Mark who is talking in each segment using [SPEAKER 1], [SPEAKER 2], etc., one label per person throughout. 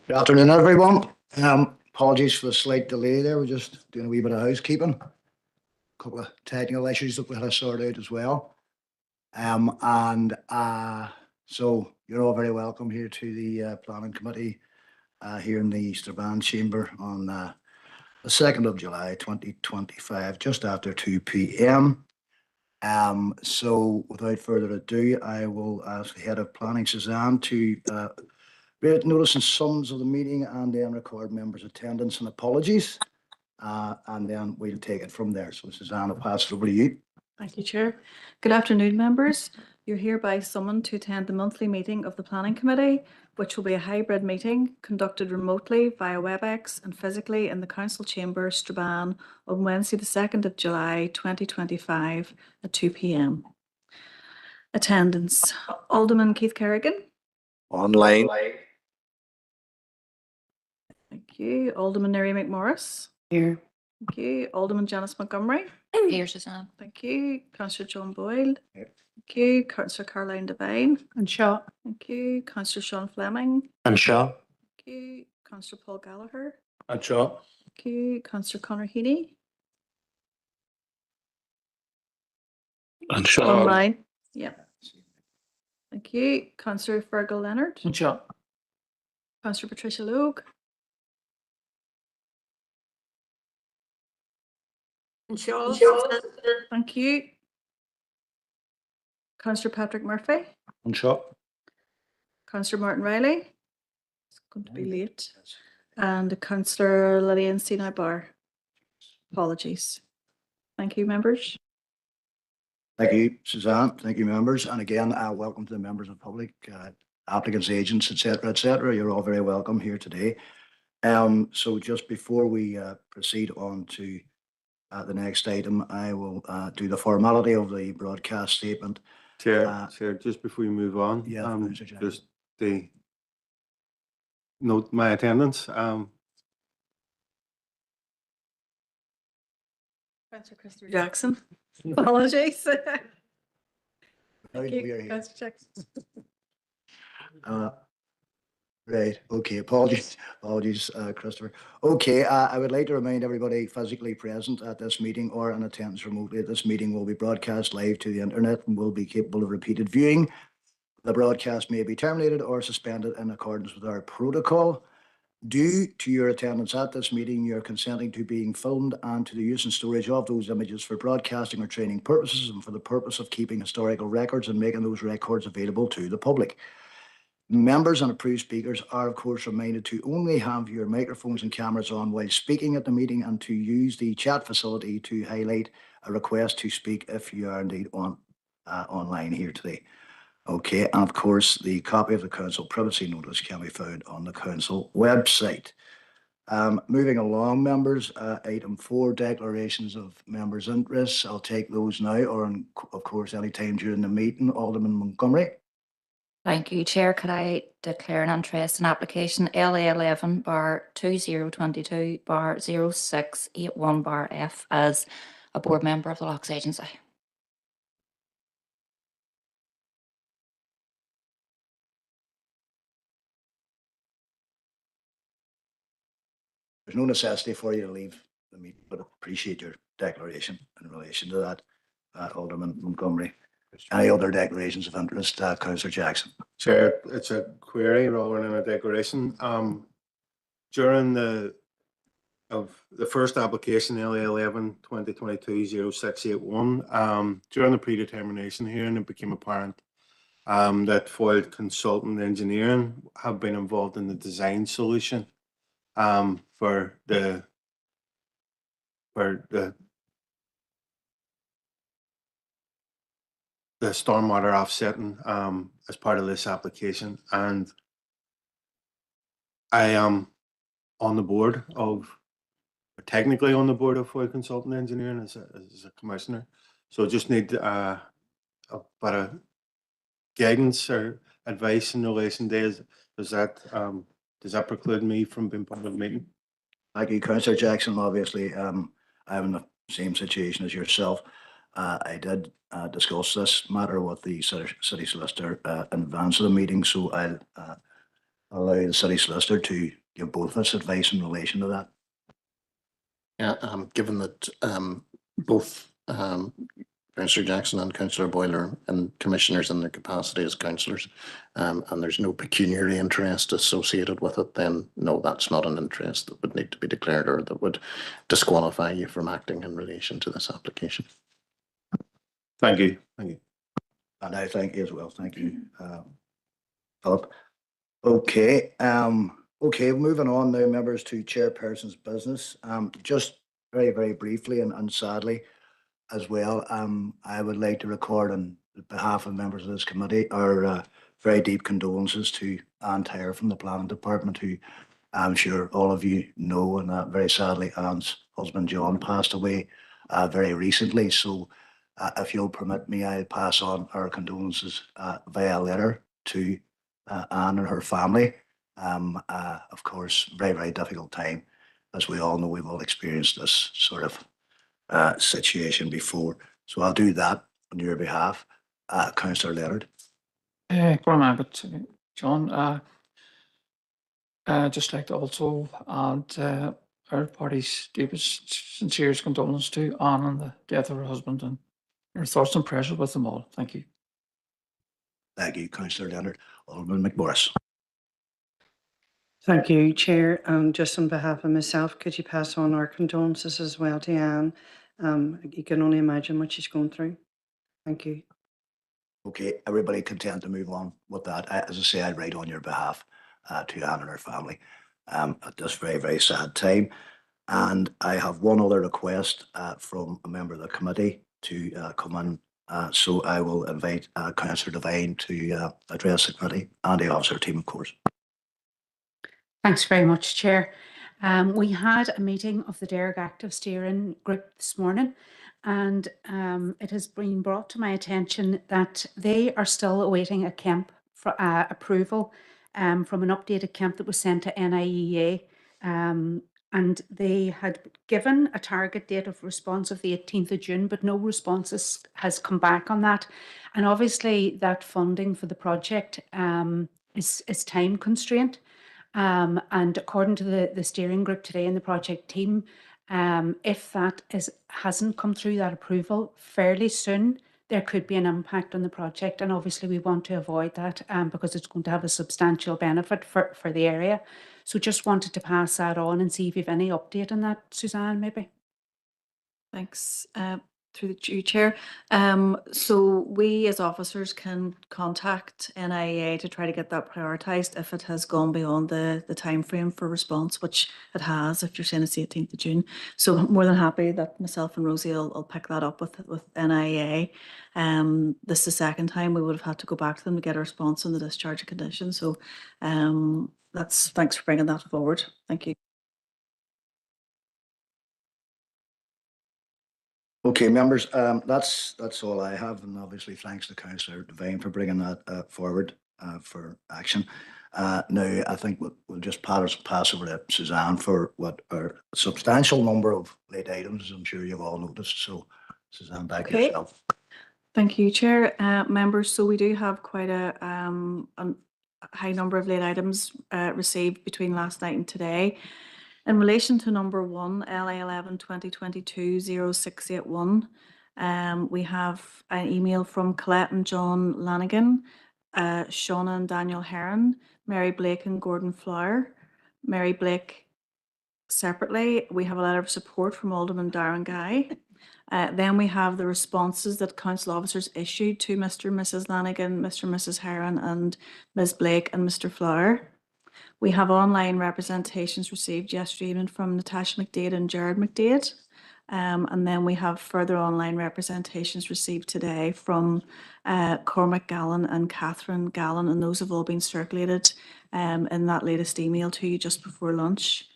[SPEAKER 1] Good afternoon, everyone. Apologies for the slight delay there. We're just doing a wee bit of housekeeping. A couple of technical issues that we had to sort out as well. So you're all very welcome here to the Planning Committee here in the Strabane Chamber on the 2nd of July 2025, just after 2 p.m. So without further ado, I will ask the Head of Planning, Suzanne, to read notice and sums of the meeting and then record members' attendance and apologies. And then we'll take it from there. So Suzanne, I'll pass it over to you.
[SPEAKER 2] Thank you, Chair. Good afternoon, members. You're hereby summoned to attend the monthly meeting of the Planning Committee, which will be a hybrid meeting conducted remotely via WebEx and physically in the Council Chamber, Strabane, on Wednesday, the 2nd of July, 2025 at 2 p.m. Attendance: Alderman Keith Kerrigan.
[SPEAKER 3] Online.
[SPEAKER 2] Thank you. Alderman Neri McMorris.
[SPEAKER 4] Here.
[SPEAKER 2] Thank you. Alderman Janice Montgomery.
[SPEAKER 4] Here, Suzanne.
[SPEAKER 2] Thank you. Councillor John Boyle.
[SPEAKER 1] Here.
[SPEAKER 2] Thank you. Councillor Caroline Devine.
[SPEAKER 4] And Shaw.
[SPEAKER 2] Thank you. Councillor Sean Fleming.
[SPEAKER 3] And Shaw.
[SPEAKER 2] Thank you. Councillor Paul Gallagher.
[SPEAKER 3] And Shaw.
[SPEAKER 2] Thank you. Councillor Conor Heaney.
[SPEAKER 3] And Shaw.
[SPEAKER 2] Online. Yep. Thank you. Councillor Fergal Leonard.
[SPEAKER 3] And Shaw.
[SPEAKER 2] Councillor Patricia Logue.
[SPEAKER 4] And Shaw.
[SPEAKER 2] Thank you. Councillor Patrick Murphy.
[SPEAKER 3] And Shaw.
[SPEAKER 2] Councillor Martin Riley. It's going to be late. And Councillor Lillian Sinai Barr. Apologies. Thank you, members.
[SPEAKER 1] Thank you, Suzanne. Thank you, members. And again, welcome to the members of the public, applicants, agents, etc., etc. You're all very welcome here today. So just before we proceed on to the next item, I will do the formality of the broadcast statement.
[SPEAKER 5] Chair, just before we move on, just the note my attendance.
[SPEAKER 2] Councillor Christopher Jackson. Apologies. Thank you, Councillor Jackson.
[SPEAKER 1] Right. Okay. Apologies, Christopher. Okay. I would like to remind everybody physically present at this meeting or in attendance remotely at this meeting will be broadcast live to the internet and will be capable of repeated viewing. The broadcast may be terminated or suspended in accordance with our protocol. Due to your attendance at this meeting, you're consenting to being filmed and to the use and storage of those images for broadcasting or training purposes and for the purpose of keeping historical records and making those records available to the public. Members and approved speakers are, of course, reminded to only have your microphones and cameras on while speaking at the meeting and to use the chat facility to highlight a request to speak if you are indeed online here today. Okay, and of course, the copy of the council privacy notice can be found on the council website. Moving along, members, item 4, declarations of members' interests. I'll take those now or, of course, any time during the meeting. Alderman Montgomery.
[SPEAKER 4] Thank you, Chair. Could I declare an interest in application LA11 bar 2022 bar 0681 bar F as a board member of the Locks Agency?
[SPEAKER 1] There's no necessity for you to leave the meeting, but appreciate your declaration in relation to that, Alderman Montgomery. Any other declarations of interest, Councillor Jackson?
[SPEAKER 5] Chair, it's a query rather than a declaration. During the first application, LA11 2022-0681, during the predetermination hearing, it became apparent that Foiled Consultant Engineering have been involved in the design solution for the stormwater offsetting as part of this application, and I am on the board of, technically on the board of Foiled Consultant Engineering as a commissioner. So just need a bit of guidance or advice in relation to does that preclude me from being part of the meeting?
[SPEAKER 1] Thank you, Councillor Jackson. Obviously, I'm in the same situation as yourself. I did discuss this matter with the city solicitor in advance of the meeting, so I'll allow the city solicitor to give both of us advice in relation to that.
[SPEAKER 6] Yeah, given that both Councillor Jackson and Councillor Boyler and commissioners in their capacity as councillors, and there's no pecuniary interest associated with it, then no, that's not an interest that would need to be declared or that would disqualify you from acting in relation to this application.
[SPEAKER 5] Thank you. Thank you.
[SPEAKER 1] And I thank you as well. Thank you, Philip. Okay, okay, moving on now, members, to chairperson's business. Just very, very briefly and sadly as well, I would like to record on behalf of members of this committee our very deep condolences to Anne Tyre from the Planning Department, who I'm sure all of you know, and very sadly Anne's husband John passed away very recently. So if you'll permit me, I'll pass on our condolences via letter to Anne and her family. Of course, very, very difficult time. As we all know, we've all experienced this sort of situation before. So I'll do that on your behalf. Councillor Leonard.
[SPEAKER 7] John, just like to also add our party's deepest, sincerest condolence to Anne on the death of her husband, and our thoughts and prayers are with them all. Thank you.
[SPEAKER 1] Thank you, Councillor Leonard. Alderman McMorris.
[SPEAKER 8] Thank you, Chair. Just on behalf of myself, could you pass on our condolences as well to Anne? You can only imagine what she's going through. Thank you.
[SPEAKER 1] Okay, everybody content to move on with that. As I say, I write on your behalf to Anne and her family at this very, very sad time. And I have one other request from a member of the committee to come in. So I will invite Councillor Devine to address the committee and the officer team, of course.
[SPEAKER 9] Thanks very much, Chair. We had a meeting of the Derg Active Steering Group this morning, and it has been brought to my attention that they are still awaiting a CEMP for approval from an updated CEMP that was sent to NIEA. And they had given a target date of response of the 18th of June, but no responses has come back on that. And obviously that funding for the project is time constrained. And according to the steering group today and the project team, if that hasn't come through that approval fairly soon, there could be an impact on the project. And obviously we want to avoid that because it's going to have a substantial benefit for the area. So just wanted to pass that on and see if you have any update on that, Suzanne, maybe.
[SPEAKER 2] Thanks. Through the chair. So we as officers can contact NIA to try to get that prioritised if it has gone beyond the time frame for response, which it has, if you're saying it's the 18th of June. So I'm more than happy that myself and Rosie will pick that up with NIA. This is the second time we would have had to go back to them to get a response on the discharge condition. So thanks for bringing that forward. Thank you.
[SPEAKER 1] Okay, members, that's all I have, and obviously thanks to Councillor Devine for bringing that forward for action. Now, I think we'll just pass over to Suzanne for what are a substantial number of late items, as I'm sure you've all noticed. So, Suzanne, back to yourself.
[SPEAKER 2] Thank you, Chair. Members, so we do have quite a high number of late items received between last night and today. In relation to number 1, LA 11 2022 0681, we have an email from Colette and John Lanigan, Shauna and Daniel Heron, Mary Blake and Gordon Flower, Mary Blake separately. We have a letter of support from Alderman Darren Guy. Then we have the responses that council officers issued to Mr. and Mrs. Lanigan, Mr. and Mrs. Heron, and Ms. Blake and Mr. Flower. We have online representations received yesterday evening from Natasha McDade and Jared McDade. And then we have further online representations received today from Cormac Gallen and Catherine Gallen, and those have all been circulated in that latest email to you just before lunch.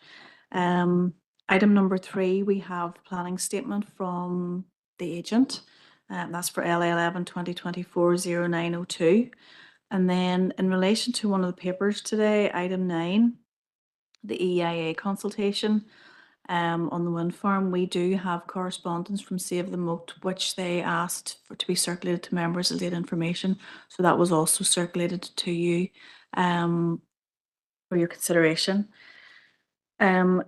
[SPEAKER 2] Item number 3, we have planning statement from the agent. That's for LA 11 2024 0902. And then in relation to one of the papers today, item 9, the E.I.A. consultation on the wind farm, we do have correspondence from Save the Moat, which they asked for to be circulated to members as late information. So that was also circulated to you. for your consideration. In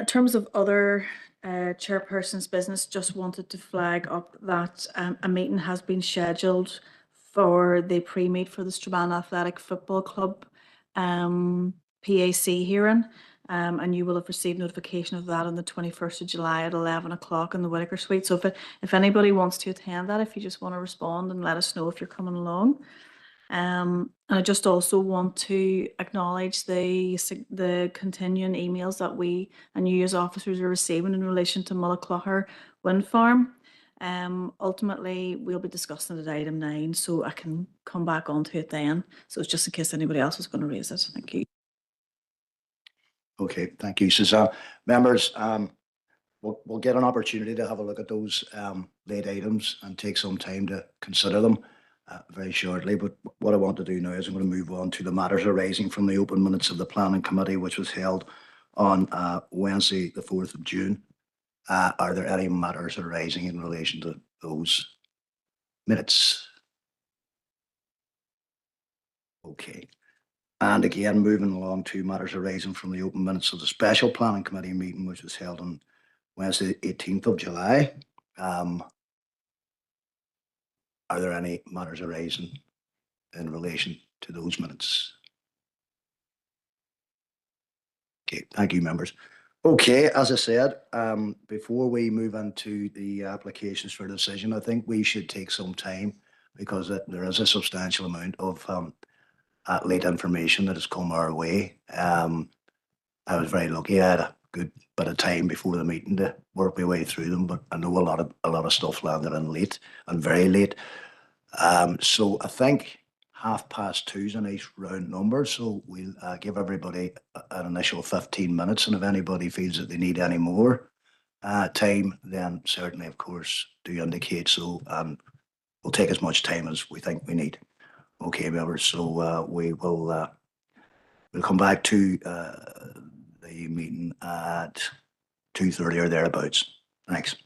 [SPEAKER 2] terms of other chairperson's business, just wanted to flag up that a meeting has been scheduled for the pre-meet for the Strabane Athletic Football Club PAC hearing. And you will have received notification of that on the 21st of July at 11 o'clock in the Whitaker Suite. So if anybody wants to attend that, if you just want to respond and let us know if you're coming along. And I just also want to acknowledge the continuing emails that we and you as officers are receiving in relation to Mullaghmore Wind Farm. Ultimately, we'll be discussing it at item 9, so I can come back onto it then. So it's just in case anybody else was going to raise it. Thank you.
[SPEAKER 1] Okay, thank you, Suzanne. Members, we'll get an opportunity to have a look at those late items and take some time to consider them very shortly. But what I want to do now is I'm going to move on to the matters arising from the open minutes of the Planning Committee, which was held on Wednesday, the 4th of June. Are there any matters arising in relation to those minutes? Okay. And again, moving along to matters arising from the open minutes of the Special Planning Committee meeting, which was held on Wednesday, 18th of July. Are there any matters arising in relation to those minutes? Okay, thank you, members. Okay, as I said, before we move into the applications for decision, I think we should take some time because there is a substantial amount of late information that has come our way. I was very lucky. I had a good bit of time before the meeting to work my way through them, but I know a lot of stuff landed in late and very late. So I think 2:30 is a nice round number. So we'll give everybody an initial 15 minutes, and if anybody feels that they need any more time, then certainly, of course, do indicate so. We'll take as much time as we think we need. Okay, members. So we will we'll come back to the meeting at 2:30 or thereabouts. Thanks.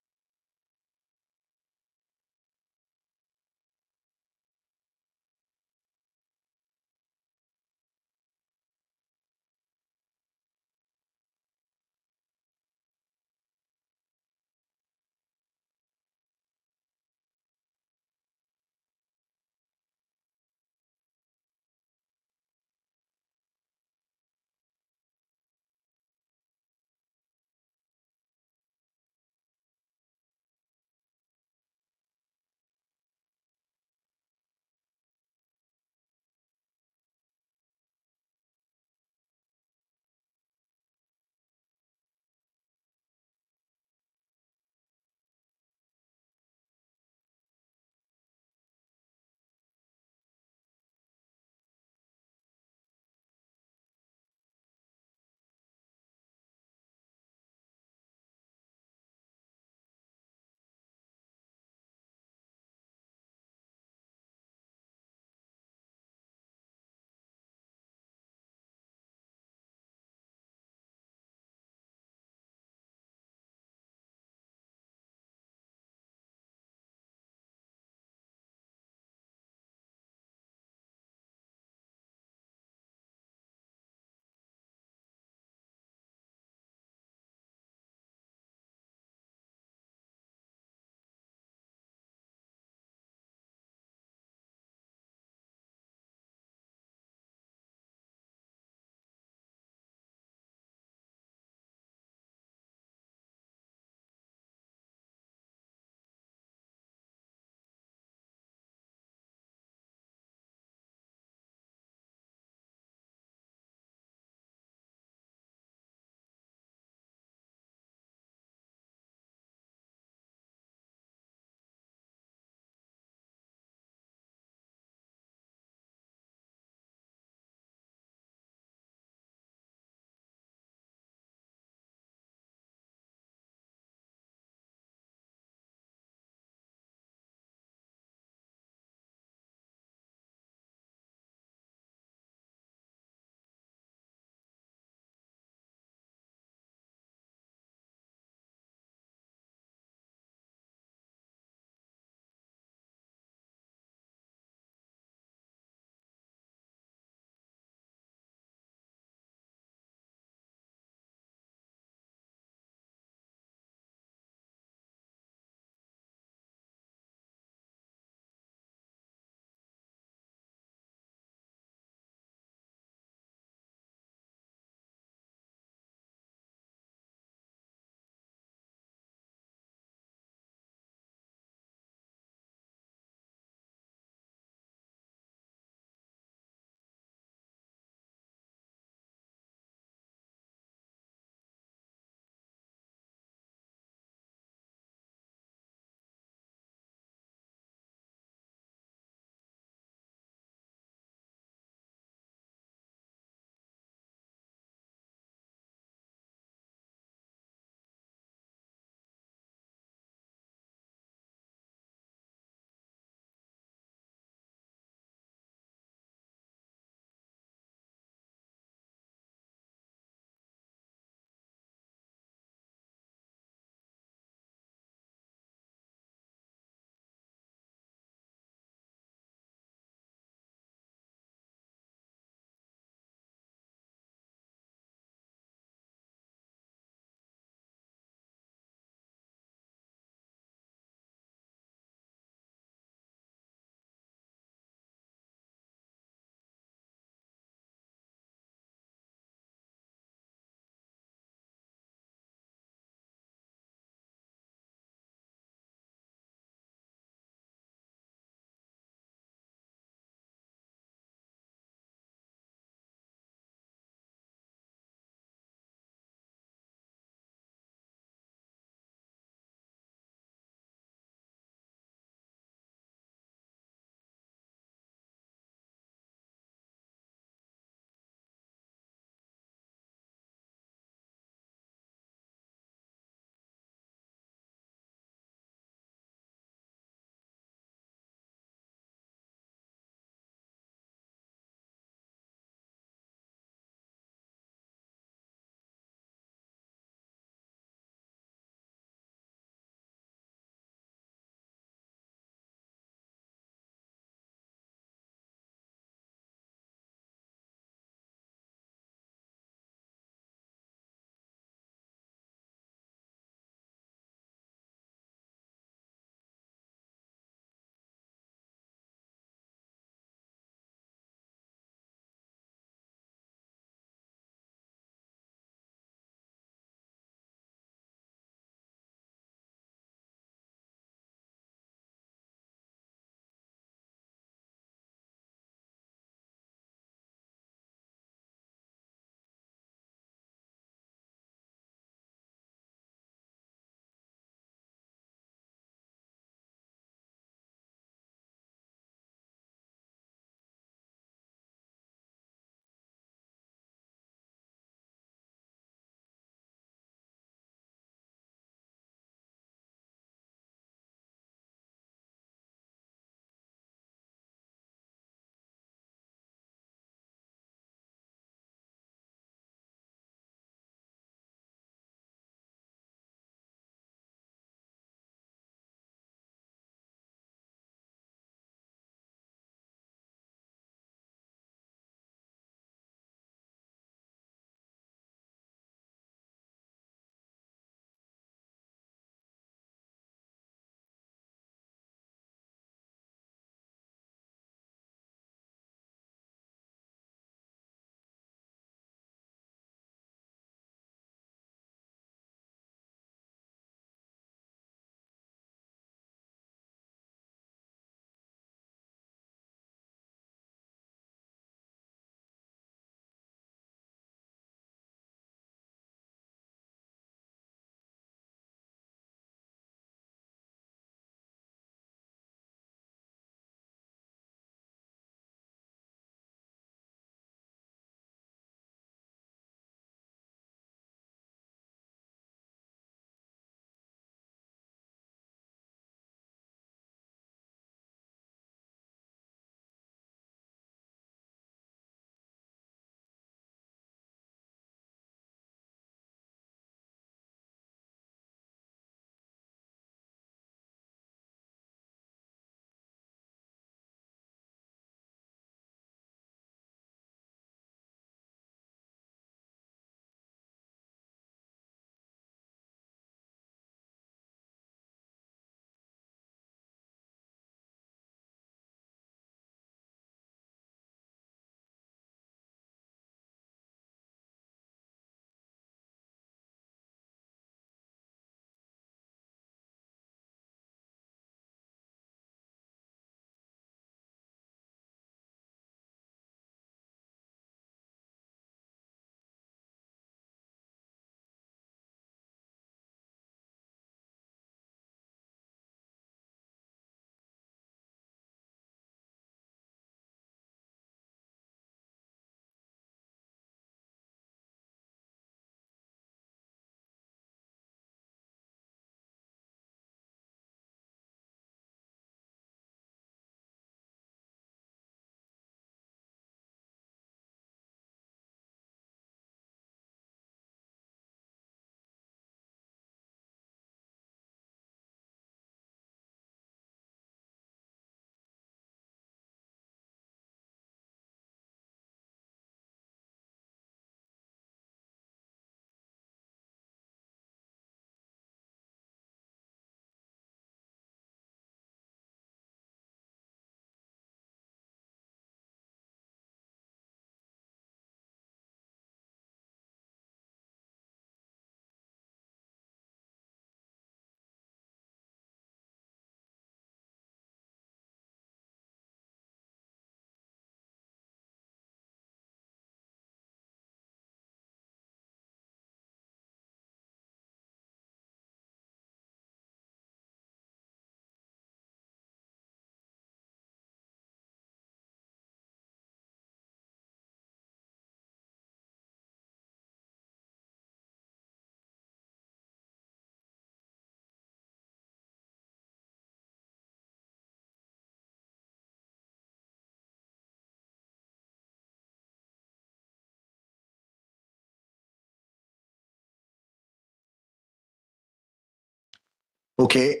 [SPEAKER 1] Okay,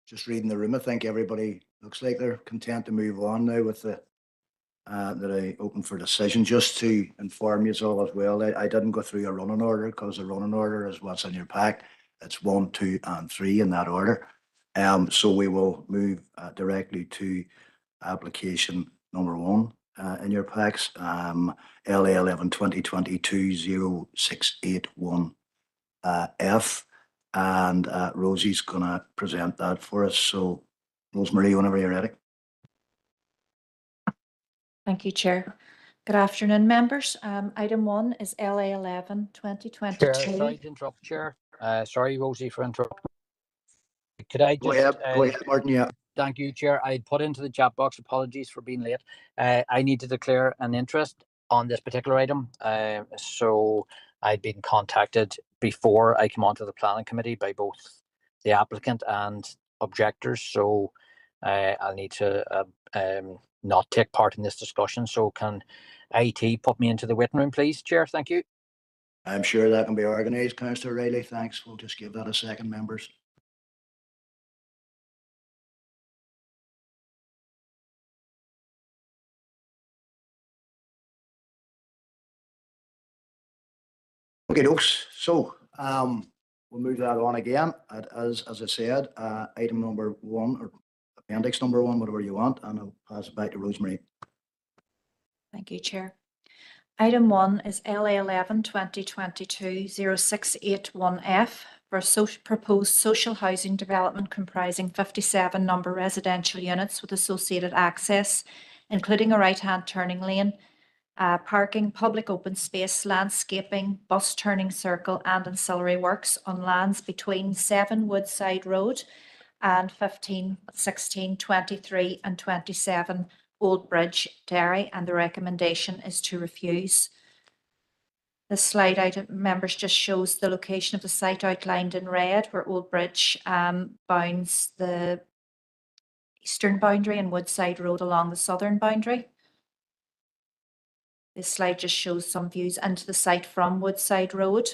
[SPEAKER 1] just reading the room, I think everybody looks like they're content to move on now with the that I open for decision. Just to inform you all as well, I didn't go through a running order because the running order is what's in your pack. It's 1, 2, and 3 in that order. So we will move directly to application number 1 in your packs, LA 11 2022 0681 F. And Rosie's gonna present that for us. So Rosemary, whenever you're ready.
[SPEAKER 4] Thank you, Chair. Good afternoon, members. Item 1 is LA 11
[SPEAKER 10] Chair,
[SPEAKER 4] 2022.
[SPEAKER 10] sorry to interrupt, Chair. Sorry, Rosie, for interrupting. Could I
[SPEAKER 1] Go
[SPEAKER 10] just,
[SPEAKER 1] ahead, Martin. Yeah.
[SPEAKER 10] thank you, Chair. I put into the chat box, apologies for being late. I need to declare an interest on this particular item. So I'd been contacted before I came onto the planning committee by both the applicant and objectors. So I'll need to not take part in this discussion. So can IT put me into the waiting room, please, Chair? Thank you.
[SPEAKER 1] I'm sure that can be organised, Councillor Riley. Thanks. We'll just give that a second, members. Okay, folks. So we'll move that on again. As I said, item number 1 or appendix number 1, whatever you want, and I'll pass it back to Rosemary.
[SPEAKER 4] Thank you, Chair. Item 1 is LA 11 2022 0681 F for proposed social housing development comprising 57 number residential units with associated access, including a right-hand turning lane, parking, public open space, landscaping, bus turning circle, and ancillary works on lands between 7 Woodside Road and 15, 16, 23, and 27 Old Bridge, Derry, and the recommendation is to refuse. The slide item, members, just shows the location of the site outlined in red, where Old Bridge bounds the eastern boundary and Woodside Road along the southern boundary. This slide just shows some views into the site from Woodside Road.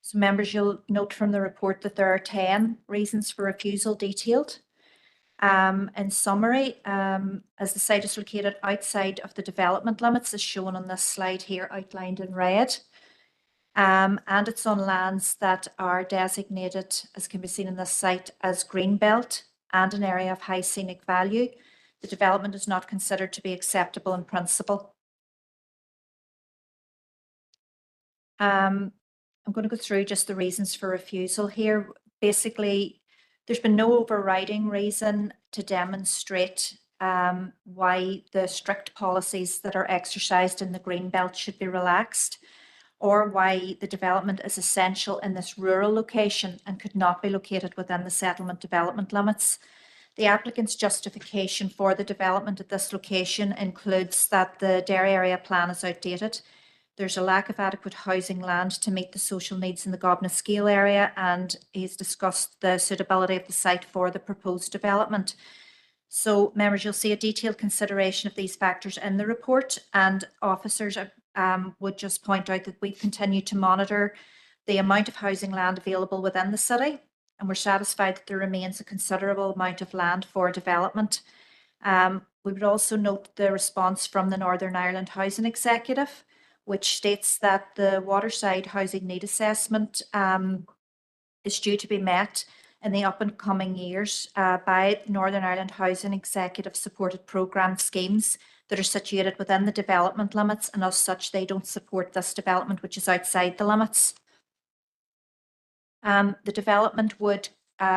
[SPEAKER 4] So members, you'll note from the report that there are 10 reasons for refusal detailed. In summary, as the site is located outside of the development limits as shown on this slide here outlined in red, and it's on lands that are designated, as can be seen in this site, as green belt and an area of high scenic value, the development is not considered to be acceptable in principle. I'm going to go through just the reasons for refusal here. Basically, there's been no overriding reason to demonstrate why the strict policies that are exercised in the green belt should be relaxed, or why the development is essential in this rural location and could not be located within the settlement development limits. The applicant's justification for the development at this location includes that the Derry area plan is outdated. There's a lack of adequate housing land to meet the social needs in the Gobna Scale area, and he's discussed the suitability of the site for the proposed development. So, members, you'll see a detailed consideration of these factors in the report, and officers would just point out that we continue to monitor the amount of housing land available within the city, and we're satisfied that there remains a considerable amount of land for development. We would also note the response from the Northern Ireland Housing Executive, which states that the waterside housing need assessment is due to be met in the up and coming years by Northern Ireland Housing Executive supported programme schemes that are situated within the development limits, and as such they don't support this development which is outside the limits. The development would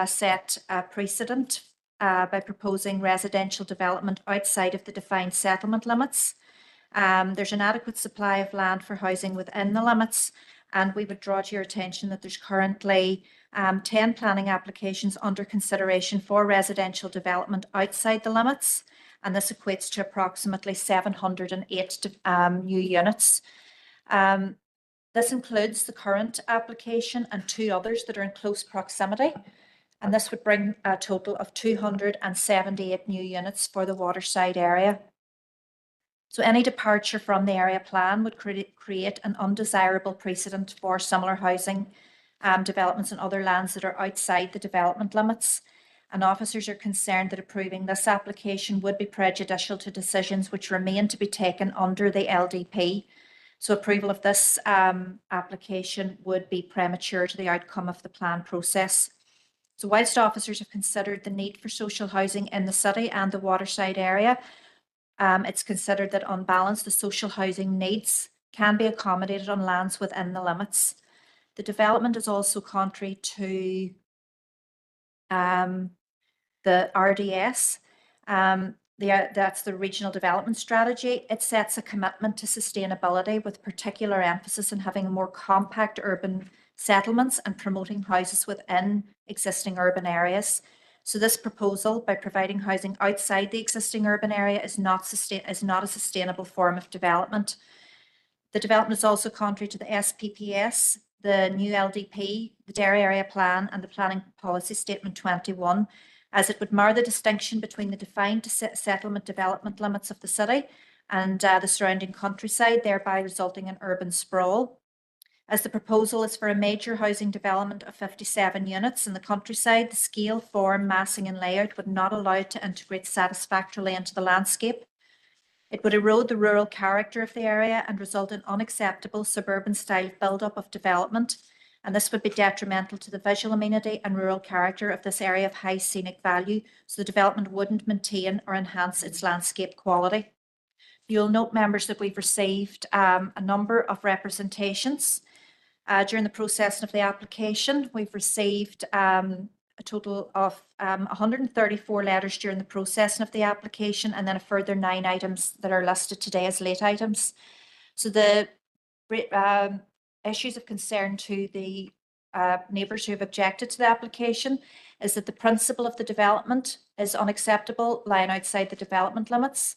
[SPEAKER 4] set a precedent by proposing residential development outside of the defined settlement limits. There's an adequate supply of land for housing within the limits, and we would draw to your attention that there's currently 10 planning applications under consideration for residential development outside the limits, and this equates to approximately 708 new units. This includes the current application and 2 others that are in close proximity, and this would bring a total of 278 new units for the waterside area. So any departure from the area plan would create an undesirable precedent for similar housing
[SPEAKER 11] developments on other lands that are outside the development limits. And officers are concerned that approving this application would be prejudicial to decisions which remain to be taken under the LDP. So approval of this application would be premature to the outcome of the plan process. So whilst officers have considered the need for social housing in the city and the waterside area, it's considered that on balance, the social housing needs can be accommodated on lands within the limits. The development is also contrary to the RDS. That's the Regional Development Strategy. It sets a commitment to sustainability with particular emphasis on having more compact urban settlements and promoting houses within existing urban areas. So this proposal, by providing housing outside the existing urban area, is not a sustainable form of development. The development is also contrary to the SPPS, the new LDP, the Derry Area Plan, and the Planning Policy Statement 21, as it would mar the distinction between the defined settlement development limits of the city and the surrounding countryside, thereby resulting in urban sprawl. As the proposal is for a major housing development of 57 units in the countryside, the scale, form, massing and layout would not allow it to integrate satisfactorily into the landscape. It would erode the rural character of the area and result in unacceptable suburban style build-up of development, and this would be detrimental to the visual amenity and rural character of this area of high scenic value, so the development wouldn't maintain or enhance its landscape quality. You'll note, members, that we've received a number of representations during the processing of the application. We've received a total of 134 letters during the processing of the application, and then a further 9 items that are listed today as late items. So the issues of concern to the neighbours who have objected to the application is that the principle of the development is unacceptable, lying outside the development limits.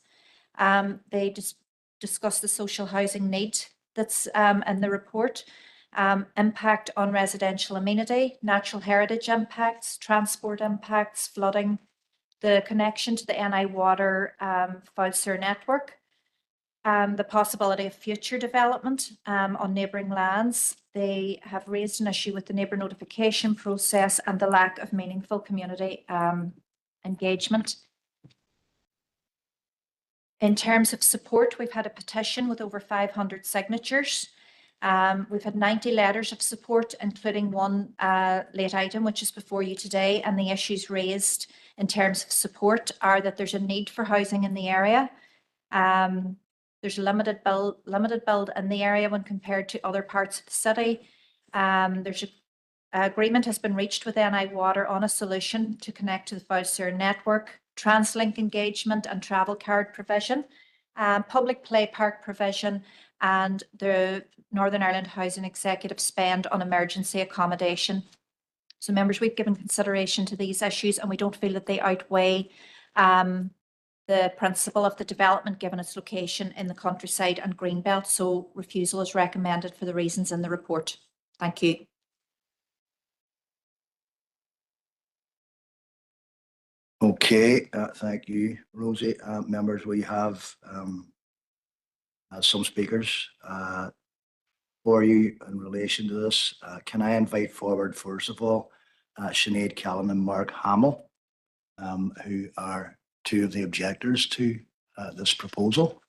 [SPEAKER 11] They discuss the social housing need that's in the report, impact on residential amenity, natural heritage impacts, transport impacts, flooding, the connection to the NI Water foul sewer network, the possibility of future development on neighbouring lands. They have raised an issue with the neighbour notification process and the lack of meaningful community engagement. In terms of support, we've had a petition with over 500 signatures. We've had 90 letters of support, including one late item, which is before you today. And the issues raised in terms of support are that there's a need for housing in the area. There's a limited build in the area when compared to other parts of the city. There's an agreement has been reached with NI Water on a solution to connect to the foul sewer network, TransLink engagement and travel card provision, public play park provision, and the Northern Ireland Housing Executive spend on emergency accommodation. So members, we've given consideration to these issues and we don't feel that they outweigh the principle of the development given its location in the countryside and greenbelt. So refusal is recommended for the reasons in the report. Thank you.
[SPEAKER 1] Okay, thank you, Rosie. Members, we have some speakers for you in relation to this. Can I invite forward, first of all, Sinead Callan and Mark Hamill, who are 2 of the objectors to this proposal.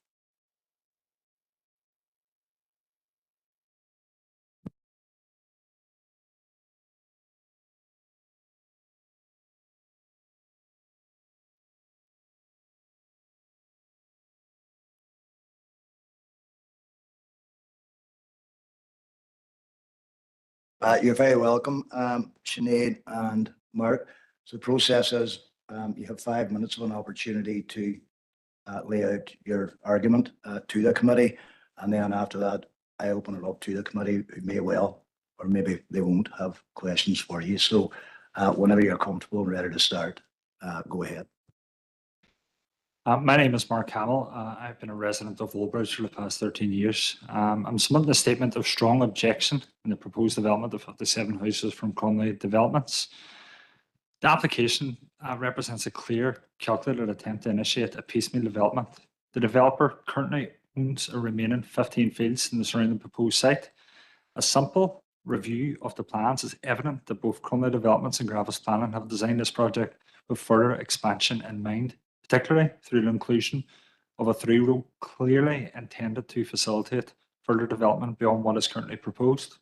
[SPEAKER 1] You're very welcome, Sinead and Mark. So the process is you have 5 minutes of an opportunity to lay out your argument to the committee, and then after that I open it up to the committee, who may well or maybe they won't have questions for you. So whenever you're comfortable and ready to start, go ahead.
[SPEAKER 12] My name is Mark Hamill. I've been a resident of Woolbridge for the past 13 years. I'm submitting a statement of strong objection in the proposed development of 57 houses from Conley Developments. The application represents a clear, calculated attempt to initiate a piecemeal development. The developer currently owns a remaining 15 fields in the surrounding proposed site. A simple, review of the plans, it's evident that both Crumley Developments and Gravis Planning have designed this project with further expansion in mind, particularly through the inclusion of a through road clearly intended to facilitate further development beyond what is currently proposed.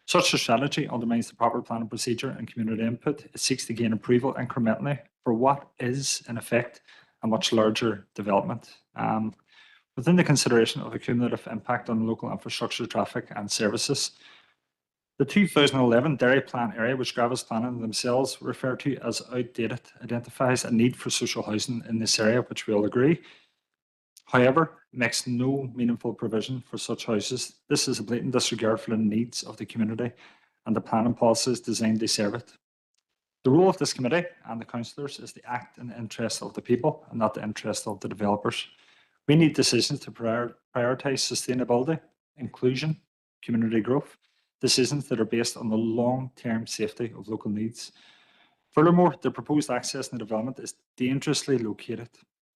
[SPEAKER 12] Such a strategy undermines the proper planning procedure and community input. It seeks to gain approval incrementally for what is, in effect, a much larger development. Within the consideration of a cumulative impact on local infrastructure, traffic and services, the 2011 Dairy Plan area, which Gravis Planning themselves refer to as outdated, identifies a need for social housing in this area, which we all agree. However, makes no meaningful provision for such houses. This is a blatant disregard for the needs of the community and the planning policies designed to serve it. The role of this committee and the councillors is to act in the interest of the people and not the interest of the developers. We need decisions to prioritise sustainability, inclusion, community growth, decisions that are based on the long-term safety of local needs. Furthermore, the proposed access and development is dangerously located.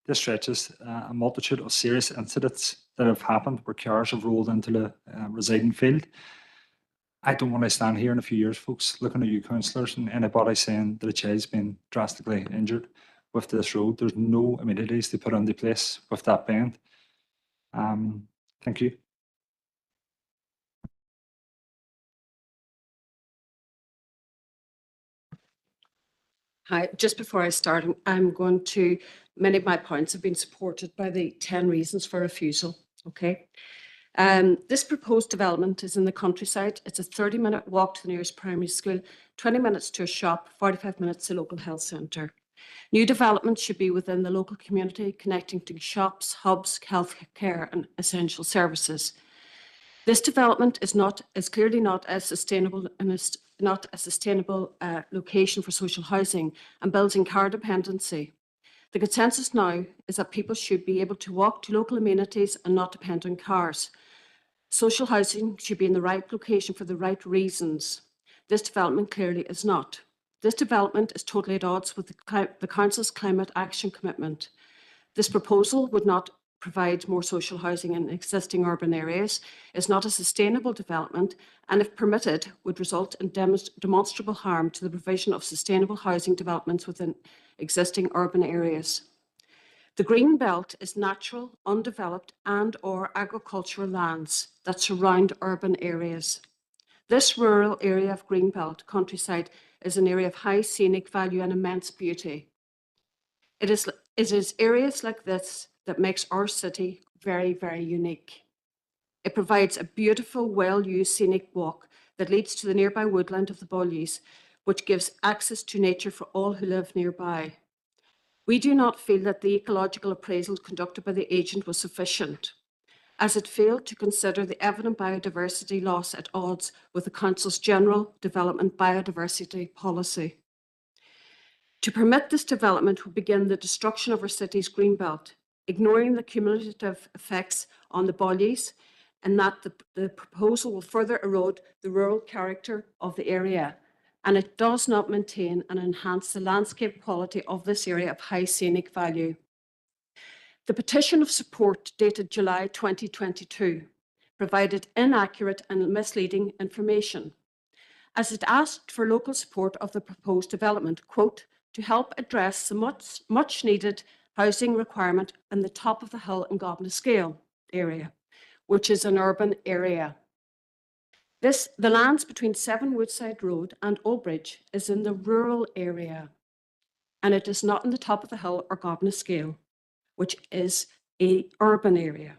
[SPEAKER 12] This stretches a multitude of serious incidents that have happened where cars have rolled into the residing field. I don't want to stand here in a few years, folks, looking at you councillors and anybody saying that a child's been drastically injured with this road. There's no amenities to put into place with that bend. Thank you.
[SPEAKER 13] Hi, just before I start, I'm going to, many of my points have been supported by the 10 reasons for refusal, okay? This proposed development is in the countryside. It's a 30-minute walk to the nearest primary school, 20 minutes to a shop, 45 minutes to a local health centre. New developments should be within the local community, connecting to shops, hubs, healthcare and essential services. This development is clearly not a sustainable location for social housing and builds in car dependency. The consensus now is that people should be able to walk to local amenities and not depend on cars. Social housing should be in the right location for the right reasons. This development clearly is not. This development is totally at odds with the Council's climate action commitment. This proposal would not provide more social housing in existing urban areas, is not a sustainable development, and if permitted, would result in demonstrable harm to the provision of sustainable housing developments within existing urban areas. The Green Belt is natural, undeveloped and/or agricultural lands that surround urban areas. This rural area of Green Belt countryside is an area of high scenic value and immense beauty. It is areas like this that makes our city very, very unique. It provides a beautiful, well-used scenic walk that leads to the nearby woodland of the Bollies, which gives access to nature for all who live nearby. We do not feel that the ecological appraisal conducted by the agent was sufficient, as it failed to consider the evident biodiversity loss at odds with the Council's general development biodiversity policy. To permit this development would begin the destruction of our city's green belt, ignoring the cumulative effects on the Bollies, and that the proposal will further erode the rural character of the area, and it does not maintain and enhance the landscape quality of this area of high scenic value. The petition of support dated July 2022 provided inaccurate and misleading information, as it asked for local support of the proposed development, quote, to help address the much needed housing requirement in the top of the hill in Gobnascale area, which is an urban area. The lands between 7 Woodside Road and Oldbridge is in the rural area, and it is not in the top of the hill or Gobnascale, which is an urban area.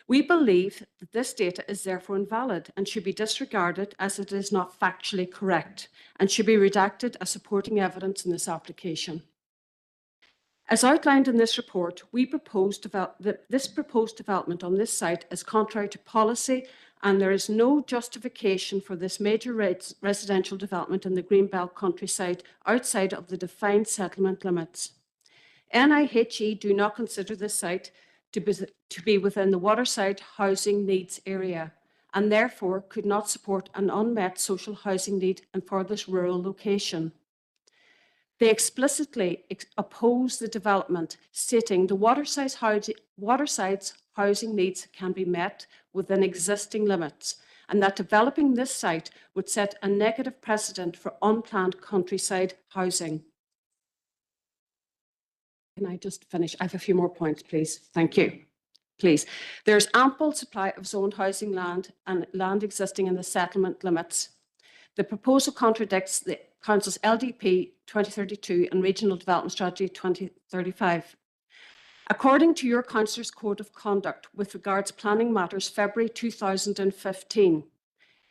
[SPEAKER 13] We believe that this data is therefore invalid and should be disregarded as it is not factually correct and should be redacted as supporting evidence in this application. As outlined in this report, we propose this proposed development on this site is contrary to policy, and there is no justification for this major residential development in the Greenbelt countryside outside of the defined settlement limits. NIHE do not consider this site to be within the waterside housing needs area, and therefore could not support an unmet social housing need for this rural location. They explicitly oppose the development, stating the waterside's housing needs can be met within existing limits and that developing this site would set a negative precedent for unplanned countryside housing. Can I just finish? I have a few more points, please. Thank you. Please. There's ample supply of zoned housing land and land existing in the settlement limits. The proposal contradicts the Council's LDP 2032 and Regional Development Strategy 2035. According to your Councillor's Code of Conduct with regards to planning matters, February 2015,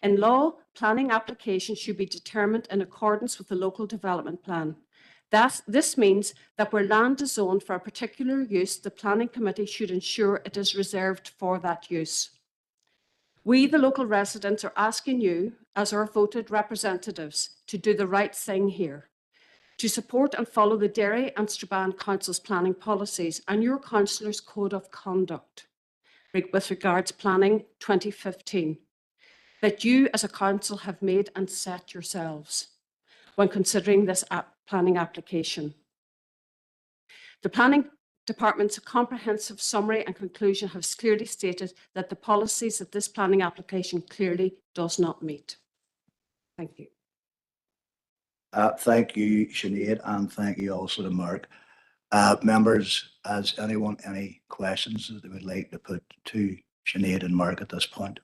[SPEAKER 13] in law, planning applications should be determined in accordance with the local development plan. This means that where land is zoned for a particular use, the Planning Committee should ensure it is reserved for that use. We, the local residents, are asking you, as our voted representatives, to do the right thing here, to support and follow the Derry and Strabane Council's planning policies and your Councillor's Code of Conduct with regards planning 2015, that you as a council have made and set yourselves when considering this planning application. The Planning Department's comprehensive summary and conclusion have clearly stated that the policies that this planning application clearly does not meet. Thank you.
[SPEAKER 1] Thank you, Sinead, and thank you also to Mark. Members, has anyone any questions that they would like to put to Sinead and Mark at this point?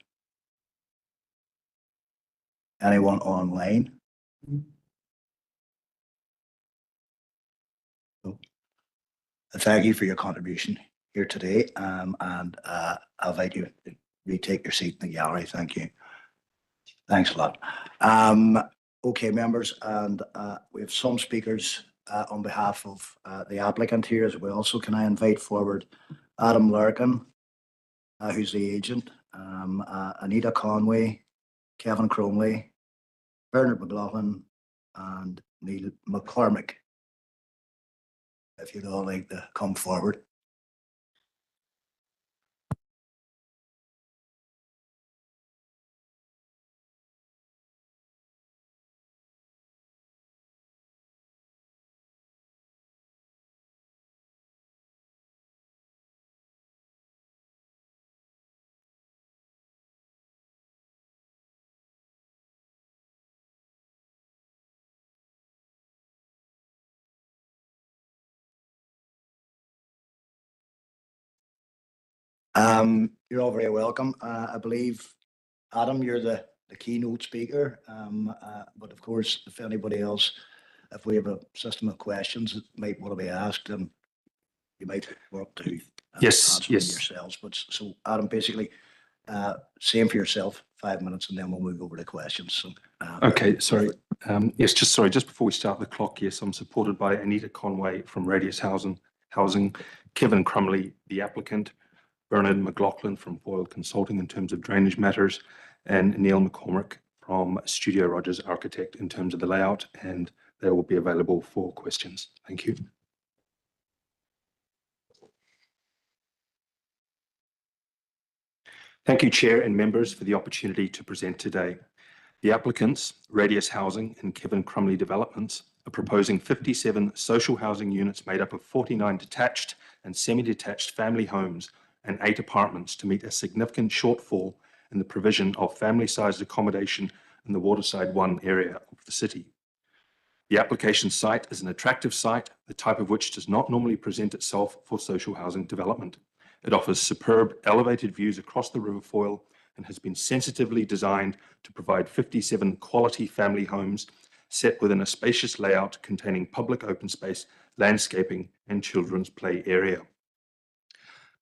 [SPEAKER 1] Anyone online? Thank you for your contribution here today, and I'll invite you to retake your seat in the gallery. Thank you. Thanks a lot. Okay, members, and we have some speakers on behalf of the applicant here as well. So can I invite forward Adam Larkin, who's the agent, Anita Conway, Kevin Cromley, Bernard McLaughlin, and Neil McCormick, if you'd all like to come forward. You're all very welcome. I believe, Adam, you're the keynote speaker. But of course, if anybody else, if we have a system of questions that might want to be asked, you might work to answer them yourselves. But so, Adam, basically, same for yourself, 5 minutes, and then we'll move over to questions. So,
[SPEAKER 14] okay, sorry. Yes, just before we start the clock, yes, I'm supported by Anita Conway from Radius Housing, Kevin Crumley, the applicant, Bernard McLaughlin from Boyle Consulting in terms of drainage matters, and Neil McCormick from Studio Rogers Architect in terms of the layout, and they will be available for questions. Thank you. Thank you, Chair and members, for the opportunity to present today. The applicants, Radius Housing and Kevin Crumley Developments, are proposing 57 social housing units made up of 49 detached and semi-detached family homes and 8 apartments to meet a significant shortfall in the provision of family-sized accommodation in the Waterside 1 area of the city. The application site is an attractive site, the type of which does not normally present itself for social housing development. It offers superb elevated views across the River Foyle and has been sensitively designed to provide 57 quality family homes set within a spacious layout containing public open space, landscaping, and children's play area.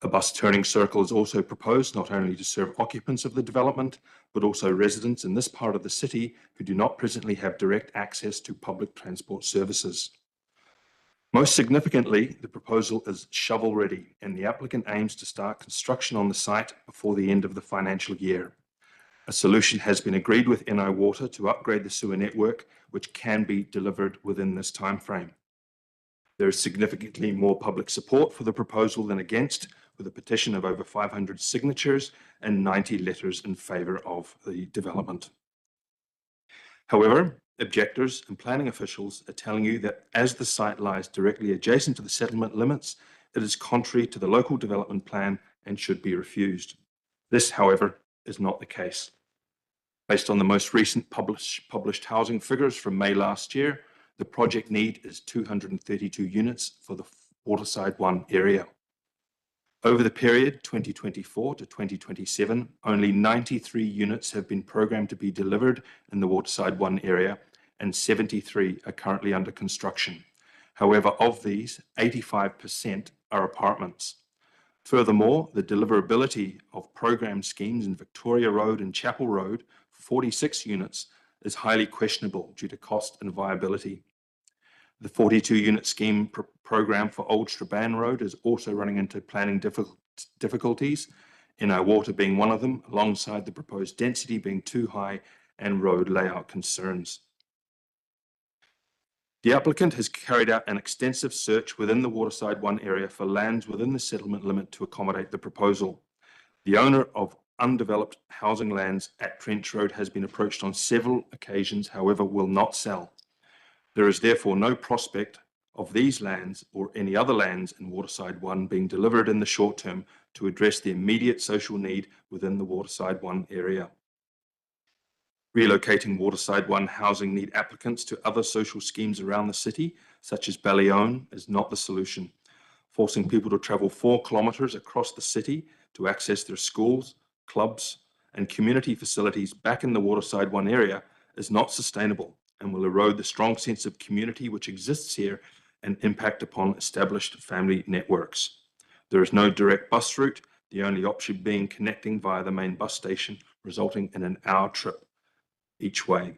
[SPEAKER 14] A bus turning circle is also proposed not only to serve occupants of the development, but also residents in this part of the city who do not presently have direct access to public transport services. Most significantly, the proposal is shovel-ready, and the applicant aims to start construction on the site before the end of the financial year. A solution has been agreed with E.I.A Water to upgrade the sewer network, which can be delivered within this timeframe. There is significantly more public support for the proposal than against, with a petition of over 500 signatures and 90 letters in favour of the development. However, objectors and planning officials are telling you that as the site lies directly adjacent to the settlement limits, it is contrary to the local development plan and should be refused. This, however, is not the case. Based on the most recent published housing figures from May last year, the project need is 232 units for the Waterside 1 area. Over the period 2024 to 2027, only 93 units have been programmed to be delivered in the Waterside 1 area, and 73 are currently under construction. However, of these, 85% are apartments. Furthermore, the deliverability of program schemes in Victoria Road and Chapel Road for 46 units is highly questionable due to cost and viability. The 42-unit scheme program for Old Strabane Road is also running into planning difficulties, E.I.A being one of them, alongside the proposed density being too high and road layout concerns. The applicant has carried out an extensive search within the Waterside 1 area for lands within the settlement limit to accommodate the proposal. The owner of undeveloped housing lands at Trench Road has been approached on several occasions, however, will not sell. There is therefore no prospect of these lands or any other lands in Waterside 1 being delivered in the short term to address the immediate social need within the Waterside 1 area. Relocating Waterside 1 housing need applicants to other social schemes around the city, such as Ballyone, is not the solution. Forcing people to travel 4 kilometres across the city to access their schools, clubs, and community facilities back in the Waterside 1 area is not sustainable and will erode the strong sense of community which exists here and impact upon established family networks. There is no direct bus route, the only option being connecting via the main bus station, resulting in an hour trip each way.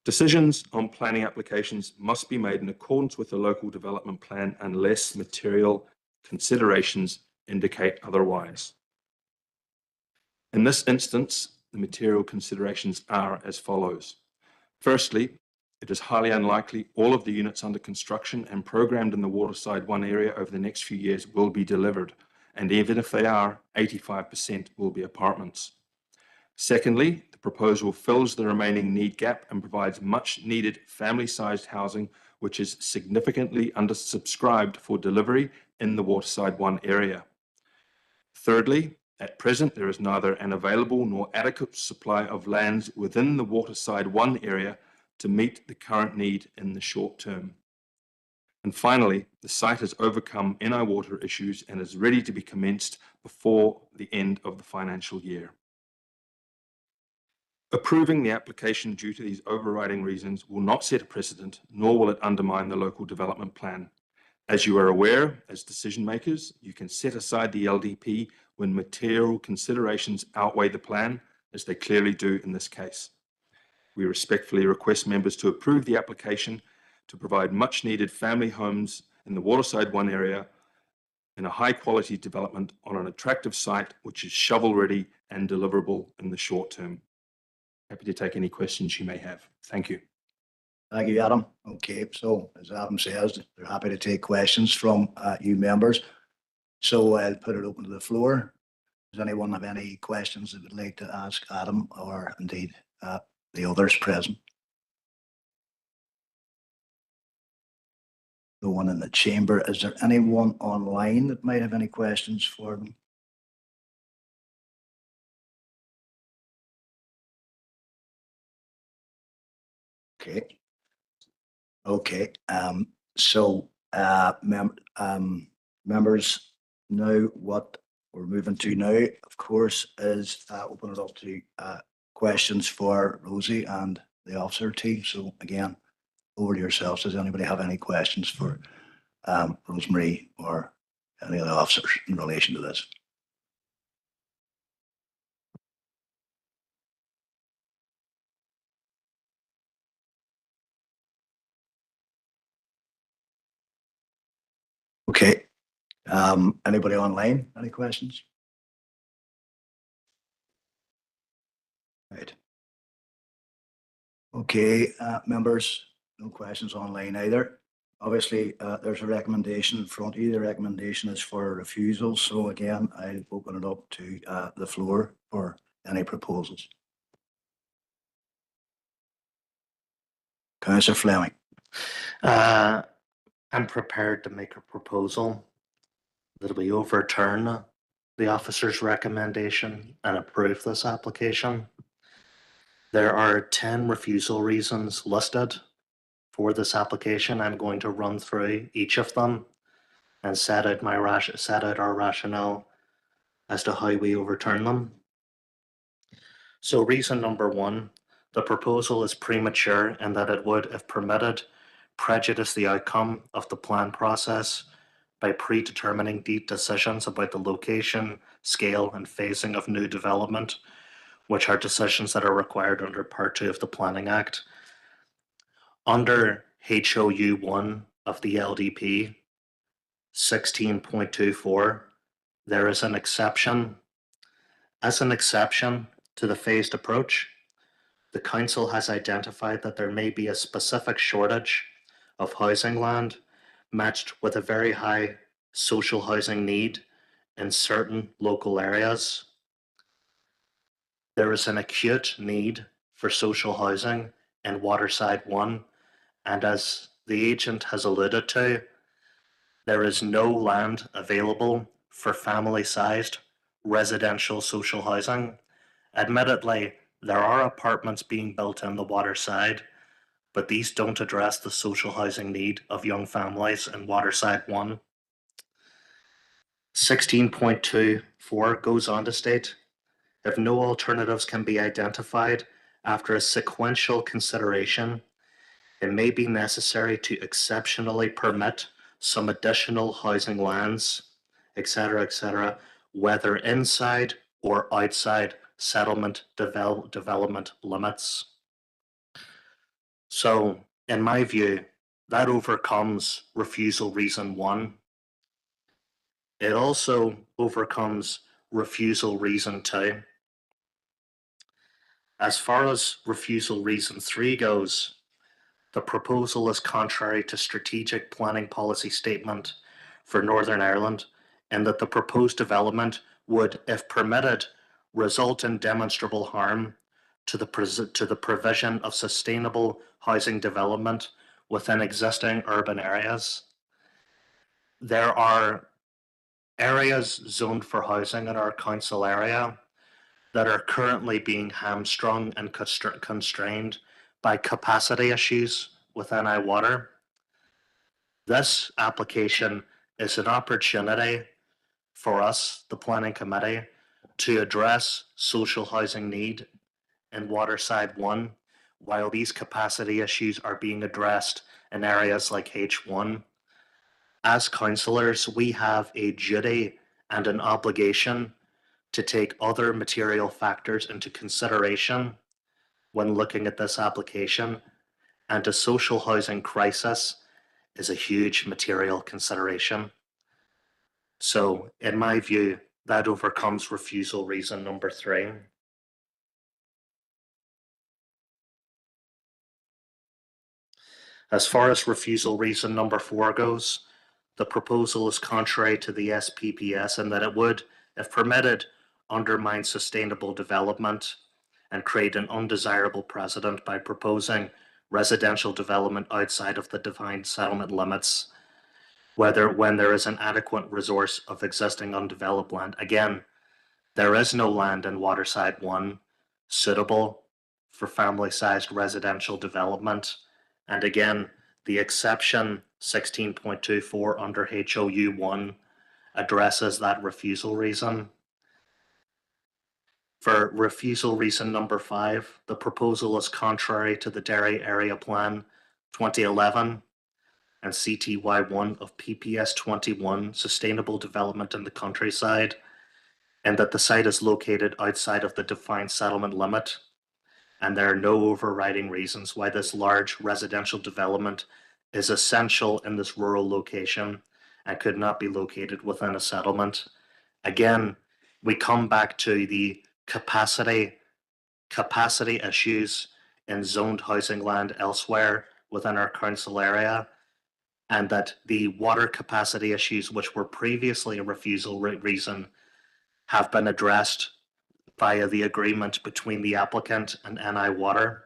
[SPEAKER 14] Decisions on planning applications must be made in accordance with the local development plan unless material considerations indicate otherwise. In this instance, the material considerations are as follows. Firstly, it is highly unlikely all of the units under construction and programmed in the Waterside 1 area over the next few years will be delivered, and even if they are, 85% will be apartments. Secondly, the proposal fills the remaining need gap and provides much needed family-sized housing, which is significantly undersubscribed for delivery in the Waterside 1 area. Thirdly, at present, there is neither an available nor adequate supply of lands within the Waterside 1 area to meet the current need in the short term. And finally, the site has overcome E.I.A water issues and is ready to be commenced before the end of the financial year. Approving the application due to these overriding reasons will not set a precedent, nor will it undermine the local development plan. As you are aware, as decision makers, you can set aside the LDP when material considerations outweigh the plan, as they clearly do in this case. We respectfully request members to approve the application to provide much needed family homes in the Waterside 1 area in a high quality development on an attractive site which is shovel ready and deliverable in the short term. Happy to take any questions you may have. Thank you.
[SPEAKER 1] Thank you, Adam. Okay, so as Adam says, they're happy to take questions from you members. So I'll put it open to the floor. Does anyone have any questions that would like to ask Adam or indeed the others present? No one in the chamber. Is there anyone online that might have any questions for them? Okay. Okay. Members, now what we're moving to now, of course, is open it up to questions for Rosie and the officer team. So again, over to yourselves. Does anybody have any questions for Rosemary or any of the officers in relation to this? Okay. Anybody online? Any questions? Right. Okay, members, no questions online either. Obviously, there's a recommendation in front of you. The recommendation is for refusal. So again, I'll open it up to the floor for any proposals. Councillor Fleming.
[SPEAKER 6] I'm prepared to make a proposal that we overturn the officer's recommendation and approve this application. There are 10 refusal reasons listed for this application. I'm going to run through each of them and set out our rationale as to how we overturn them. So reason number 1, the proposal is premature in that it would, if permitted, prejudice the outcome of the plan process by predetermining deep decisions about the location, scale, and phasing of new development, which are decisions that are required under Part 2 of the Planning Act. Under HOU 1 of the LDP 16.24, there is an exception. As an exception to the phased approach, the Council has identified that there may be a specific shortage of housing land matched with a very high social housing need in certain local areas. There is an acute need for social housing in Waterside 1, and as the agent has alluded to, there is no land available for family-sized residential social housing. Admittedly, there are apartments being built in the Waterside, but these don't address the social housing need of young families in Waterside 1. 16.24 goes on to state, if no alternatives can be identified after a sequential consideration, it may be necessary to exceptionally permit some additional housing lands, etc., whether inside or outside settlement development limits. So, in my view, that overcomes refusal reason 1. It also overcomes refusal reason 2. As far as refusal reason 3 goes, the proposal is contrary to strategic planning policy statement for Northern Ireland in that the proposed development would, if permitted, result in demonstrable harm to the provision of sustainable housing development within existing urban areas. There are areas zoned for housing in our council area that are currently being hamstrung and constrained by capacity issues within E.I.A. This application is an opportunity for us, the Planning Committee, to address social housing need in Waterside 1 while these capacity issues are being addressed in areas like H1. As councillors, we have a duty and an obligation to take other material factors into consideration when looking at this application, and a social housing crisis is a huge material consideration. So, in my view, that overcomes refusal reason number 3. As far as refusal reason number 4 goes, the proposal is contrary to the SPPS in that it would, if permitted, undermine sustainable development and create an undesirable precedent by proposing residential development outside of the defined settlement limits, when there is an adequate resource of existing undeveloped land. Again, there is no land in Waterside 1 suitable for family-sized residential development. And again, the exception 16.24 under HOU 1 addresses that refusal reason. For refusal reason number 5, the proposal is contrary to the Derry Area Plan 2011 and CTY1 of PPS 21, Sustainable Development in the Countryside, and that the site is located outside of the defined settlement limit, and there are no overriding reasons why this large residential development is essential in this rural location and could not be located within a settlement. Again, we come back to the capacity issues in zoned housing land elsewhere within our council area, and that the water capacity issues, which were previously a refusal reason, have been addressed via the agreement between the applicant and NI Water,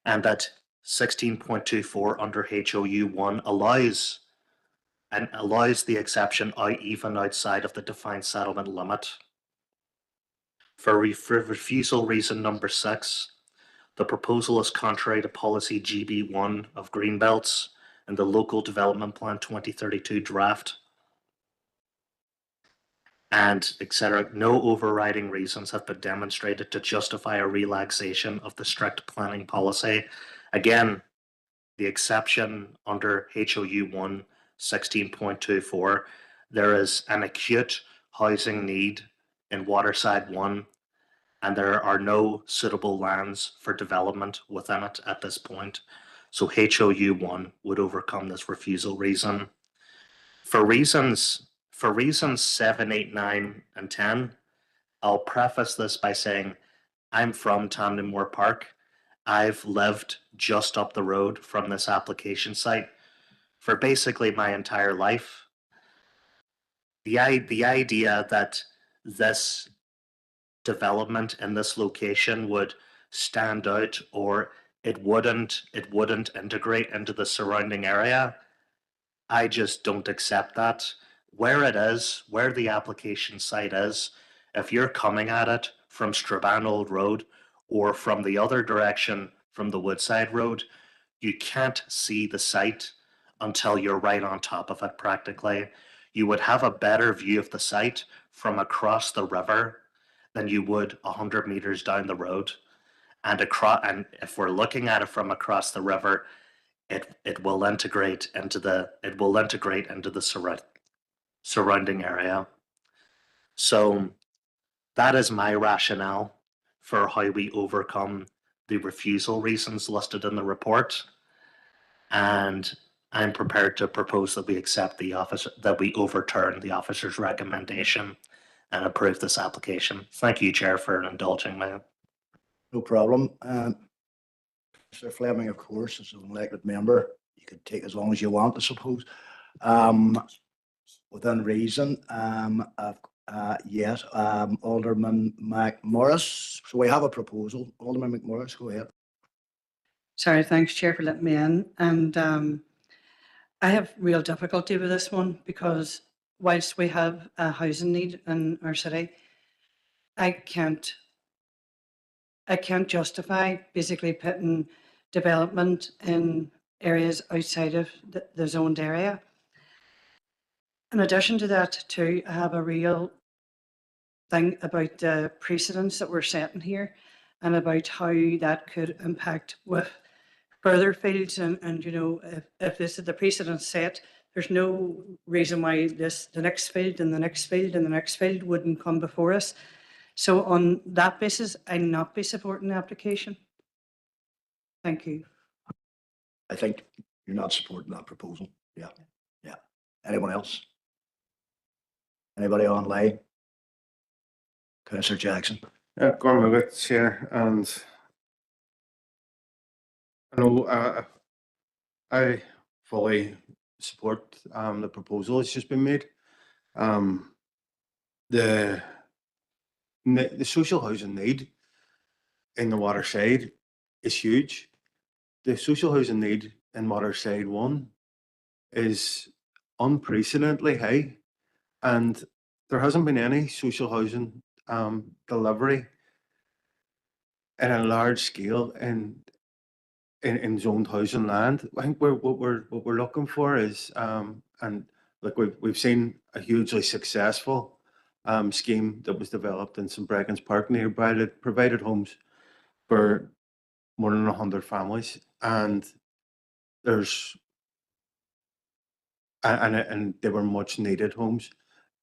[SPEAKER 6] and that 16.24 under HOU 1 allows the exception out even outside of the defined settlement limit.
[SPEAKER 15] For refusal reason number 6, the proposal is contrary to policy GB1 of Greenbelts and the Local Development Plan 2032 draft, and etc. No overriding reasons have been demonstrated to justify a relaxation of the strict planning policy. Again, the exception under HOU 1 16.24, there is an acute housing need in Waterside 1, and there are no suitable lands for development within it at this point. So HOU 1 would overcome this refusal reason. For reasons 7, 8, 9, and 10, I'll preface this by saying I'm from Tandemore Park. I've lived just up the road from this application site for basically my entire life. The idea that this development in this location would stand out or it wouldn't integrate into the surrounding area, I just don't accept that. Where it is, where the application site is, if you're coming at it from Strabane Old Road or from the other direction from the Woodside Road, you can't see the site until you're right on top of it practically. You would have a better view of the site from across the river than you would 100 meters down the road. And if we're looking at it from across the river, it will integrate into the surrounding area. So that is my rationale for how we overcome the refusal reasons listed in the report. And I'm prepared to propose that we overturn the officer's recommendation and approve this application. Thank you, Chair, for indulging me.
[SPEAKER 1] No problem. Mr. Fleming, of course, as an elected member, you could take as long as you want, I suppose. Within reason, yes, Alderman McMorris. So we have a proposal. Alderman McMorris, go ahead.
[SPEAKER 8] Sorry, thanks, Chair, for letting me in. And I have real difficulty with this one because whilst we have a housing need in our city, I can't justify basically putting development in areas outside of the zoned area. In addition to that, too, I have a real thing about the precedents that we're setting here and about how that could impact with further fields. And you know, if this is the precedent set, there's no reason why the next field and the next field and the next field wouldn't come before us. So on that basis, I'll not be supporting the application. Thank you.
[SPEAKER 1] I think you're not supporting that proposal. Yeah. Yeah. Anyone else? Anybody online? Councillor Jackson.
[SPEAKER 5] Gormagat, Chair, and I know I fully support the proposal that's just been made. The social housing need in the Waterside is huge. The social housing need in Waterside 1 is unprecedentedly high, and there hasn't been any social housing delivery in a large scale in zoned housing land. I think what we're looking for is and like we've seen a hugely successful scheme that was developed in St. Bregans Park nearby that provided homes for more than 100 families, and there's and they were much needed homes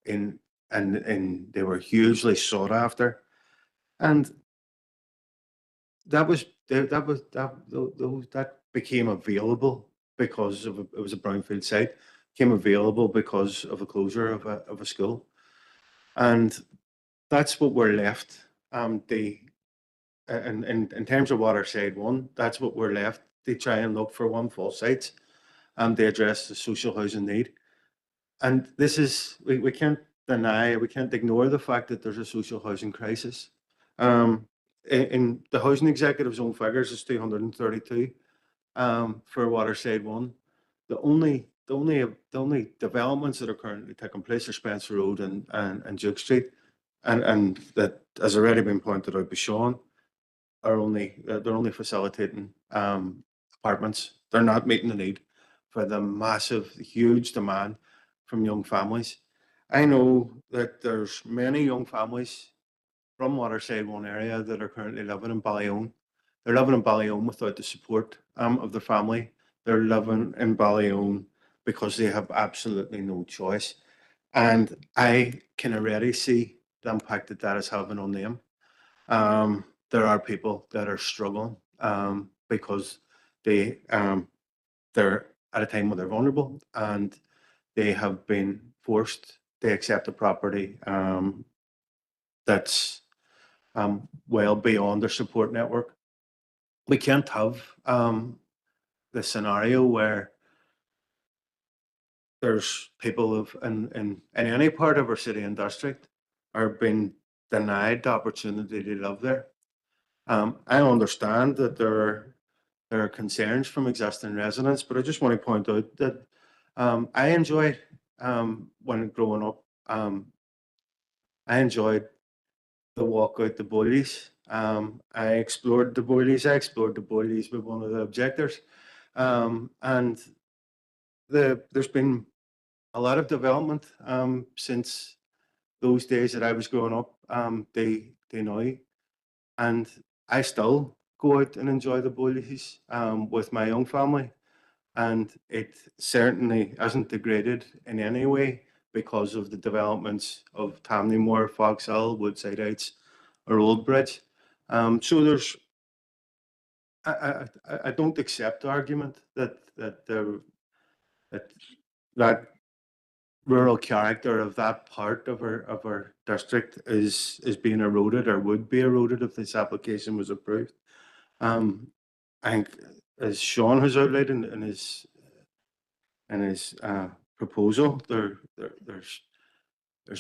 [SPEAKER 5] and they were hugely sought after, and that became available because of it was a brownfield site, became available because of a closure of a school, and that's what we're left. In terms of Waterside 1, that's what we're left to try and look for one full site to address the social housing need. And this is, we can't deny, we can't ignore the fact that there's a social housing crisis. In the housing executive's own figures, it's 232 for Waterside 1. The only developments that are currently taking place are Spencer Road and Duke Street. and that has already been pointed out by Sean, are only, they're only facilitating apartments. They're not meeting the need for the massive, huge demand from young families. I know that there's many young families from Waterside One area that are currently living in Ballyone. They're living in Ballyone without the support of their family. They're living in Ballyone because they have absolutely no choice. And I can already see the impact that that is having on them. There are people that are struggling because they're at a time when they're vulnerable and they have been forced to accept a property that's well beyond their support network. We can't have the scenario where there's people in any part of our city and district are being denied the opportunity to live there. I understand that there are concerns from existing residents, but I just want to point out that I enjoyed when growing up. I enjoyed the walk out the boilies. I explored the boilies. I explored the boilies with one of the objectors, and there's been a lot of development since those days that I was growing up. They now, and I still go out and enjoy the boilies with my young family, and it certainly hasn't degraded in any way because of the developments of Tamnymore, Foxhill, Woodside Heights, or Old Bridge. So there's, I don't accept the argument that that rural character of that part of our district is being eroded or would be eroded if this application was approved. I think, as Sean has outlined in his proposal, there's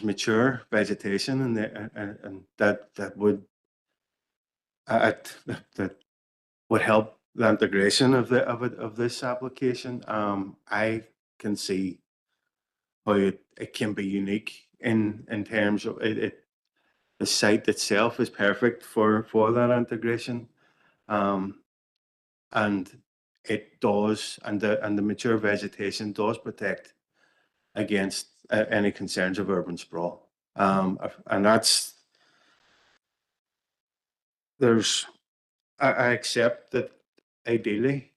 [SPEAKER 5] mature vegetation and that would help the integration of this application. I can see how it can be unique in terms of it. The site itself is perfect for that integration, and it does, and the mature vegetation does protect against any concerns of urban sprawl. And that's, I accept that ideally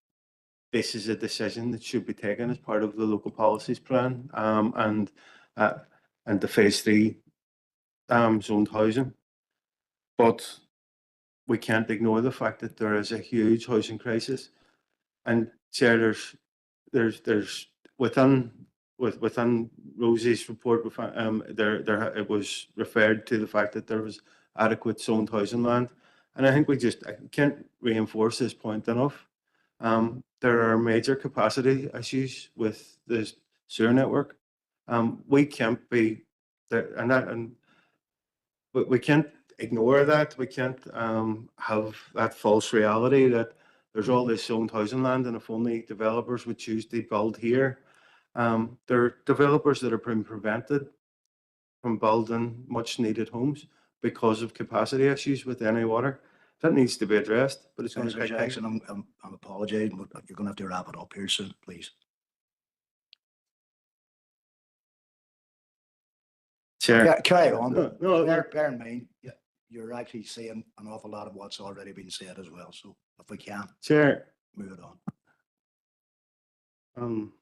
[SPEAKER 5] this is a decision that should be taken as part of the local policies plan and the phase 3 zoned housing. But we can't ignore the fact that there is a huge housing crisis. And Chair, there's within Rosie's report, it was referred to the fact that there was adequate zoned housing land, and I think I can't reinforce this point enough. There are major capacity issues with the sewer network. We can't be there, and we can't ignore that. We can't have that false reality that there's all this zoned housing land, and if only developers would choose to build here. There are developers that are being prevented from building much needed homes because of capacity issues with NI water. That needs to be addressed, but it's going to take time.
[SPEAKER 1] Jackson, I'm apologizing, but you're going to have to wrap it up here soon, please.
[SPEAKER 5] Chair.
[SPEAKER 1] Carry on.
[SPEAKER 5] No,
[SPEAKER 1] bear in mind, you're actually saying an awful lot of what's already been said as well. So if we can,
[SPEAKER 5] Chair,
[SPEAKER 1] move it on.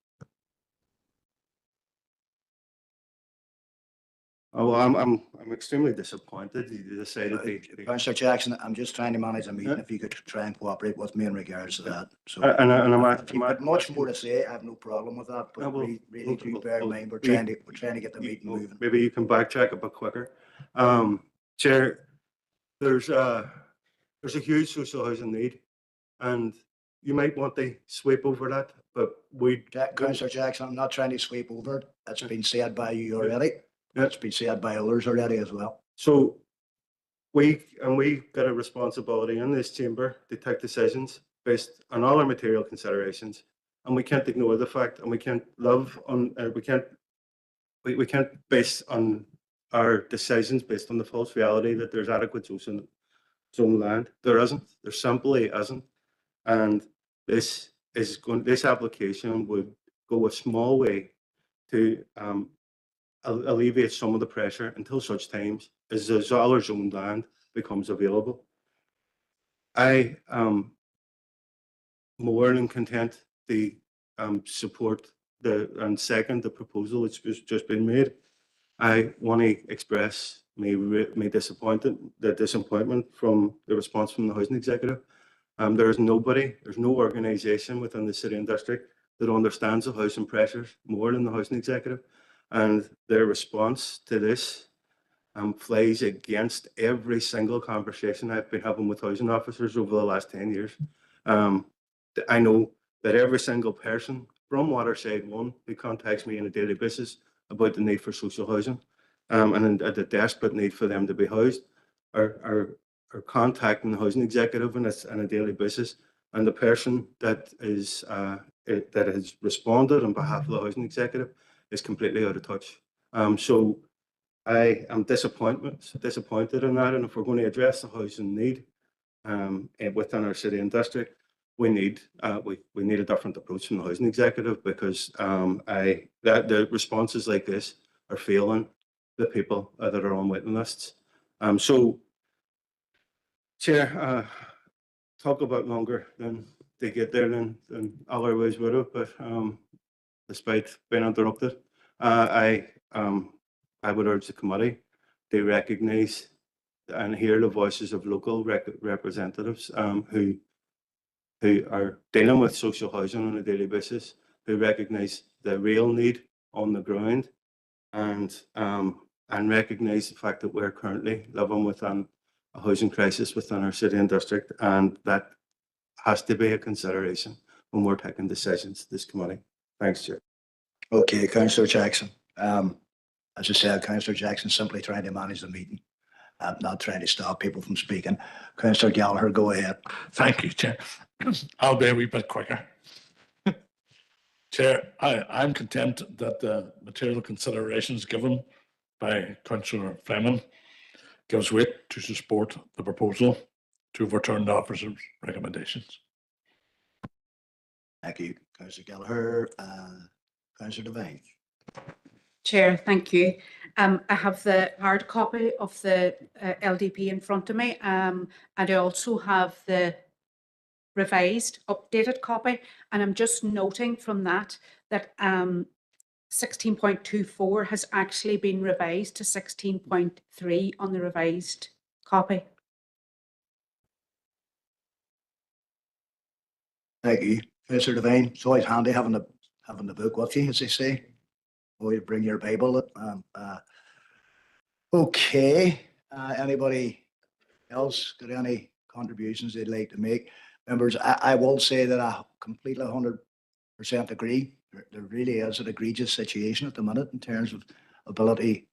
[SPEAKER 5] Well, I'm extremely disappointed. You decided
[SPEAKER 1] Councillor Jackson, I'm just trying to manage a meeting. If you could try and cooperate with me in regards to that. So, if you had much more to say, I have no problem with that. But really do bear in mind, we're trying to get the meeting moving.
[SPEAKER 5] Maybe you can backtrack a bit quicker. Chair, there's a huge social housing need, and you might want to sweep over that, but
[SPEAKER 1] Councillor Jackson, I'm not trying to sweep over it. That's been said by you already. That's been said by others already as well.
[SPEAKER 5] So we got a responsibility in this chamber to take decisions based on all our material considerations, and we can't ignore the fact, and we can't live on we can't base on are decisions based on the false reality that there's adequate zone land. There isn't. There simply isn't. And this application would go a small way to alleviate some of the pressure until such times as the zoned land becomes available. I am more than content to support and second the proposal that's just been made. I want to express my disappointment from the response from the housing executive. There's no organisation within the city and district that understands the housing pressures more than the housing executive, and their response to this flies against every single conversation I've been having with housing officers over the last 10 years. I know that every single person from Waterside 1 who contacts me on a daily basis about the need for social housing and the desperate need for them to be housed are contacting the housing executive on a daily basis, and the person that has responded on behalf of the housing executive is completely out of touch. So I am disappointed in that, and if we're going to address the housing need within our city and district, we need a different approach from the housing executive, because the responses like this are failing the people that are on waiting lists. So, Chair, talk about longer than they get there than otherwise would have, but despite being interrupted, I would urge the committee to recognise and hear the voices of local representatives who are dealing with social housing on a daily basis, who recognise the real need on the ground, and recognise the fact that we're currently living within a housing crisis within our city and district, and that has to be a consideration when we're taking decisions, this committee. Thanks, Chair.
[SPEAKER 1] Okay, Councillor Jackson. As I said, Councillor Jackson simply trying to manage the meeting, not trying to stop people from speaking. Councillor Gallagher, go ahead.
[SPEAKER 3] Thank you, Chair. I'll be a wee bit quicker. Chair, I'm content that the material considerations given by Councillor Fleming gives weight to support the proposal to overturn the officer's recommendations.
[SPEAKER 1] Thank you, Councillor Gallagher. Councillor Devine.
[SPEAKER 9] Chair, thank you. I have the hard copy of the LDP in front of me, and I also have the revised, updated copy, and I'm just noting from that 16.24 has actually been revised to 16.3 on the revised copy.
[SPEAKER 1] Thank you, Councillor Devine. It's always handy having the book with you, as they say. Or you bring your Bible. Okay. Anybody else got any contributions they'd like to make? Members, I will say that I completely 100% agree. There really is an egregious situation at the minute in terms of ability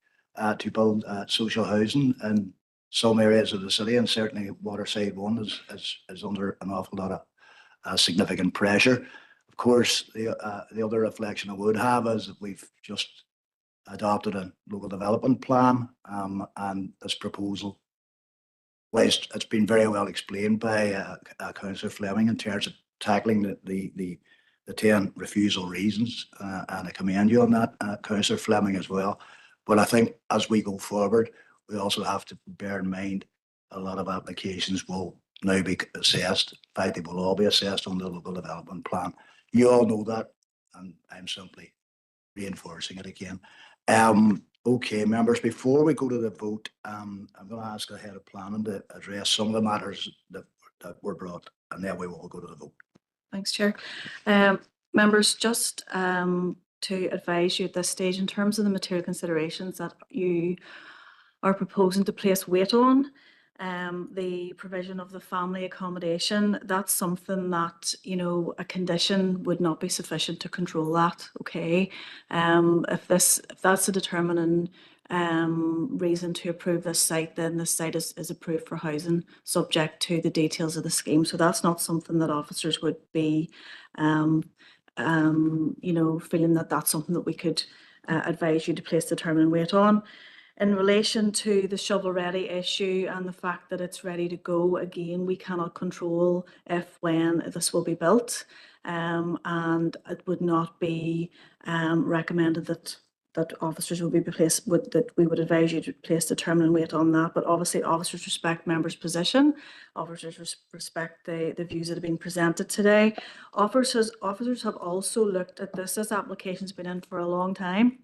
[SPEAKER 1] to build social housing in some areas of the city, and certainly Waterside 1 is under an awful lot of significant pressure. Of course, the other reflection I would have is that we've just adopted a local development plan, and this proposal, it's been very well explained by Councillor Fleming in terms of tackling the 10 refusal reasons, and I commend you on that, Councillor Fleming, as well. But I think as we go forward, we also have to bear in mind a lot of applications will now be assessed. In fact, they will all be assessed on the local development plan. You all know that, and I'm simply reinforcing it again. Okay, members, before we go to the vote, I'm going to ask the head of planning to address some of the matters that were brought, and then we will go to the vote.
[SPEAKER 2] Thanks, Chair. Members, just to advise you at this stage, in terms of the material considerations that you are proposing to place weight on, the provision of the family accommodation, that's something that, you know, a condition would not be sufficient to control that, okay? If that's a determining reason to approve this site, then this site is approved for housing subject to the details of the scheme. So that's not something that officers would be, you know, feeling that that's something that we could advise you to place determining weight on. In relation to the shovel-ready issue and the fact that it's ready to go, again, we cannot control if, when this will be built. And it would not be recommended that officers will be placed, that we would advise you to place determined weight on that. But obviously, officers respect members' position. Officers respect the views that have been presented today. Officers have also looked at this. This application's been in for a long time.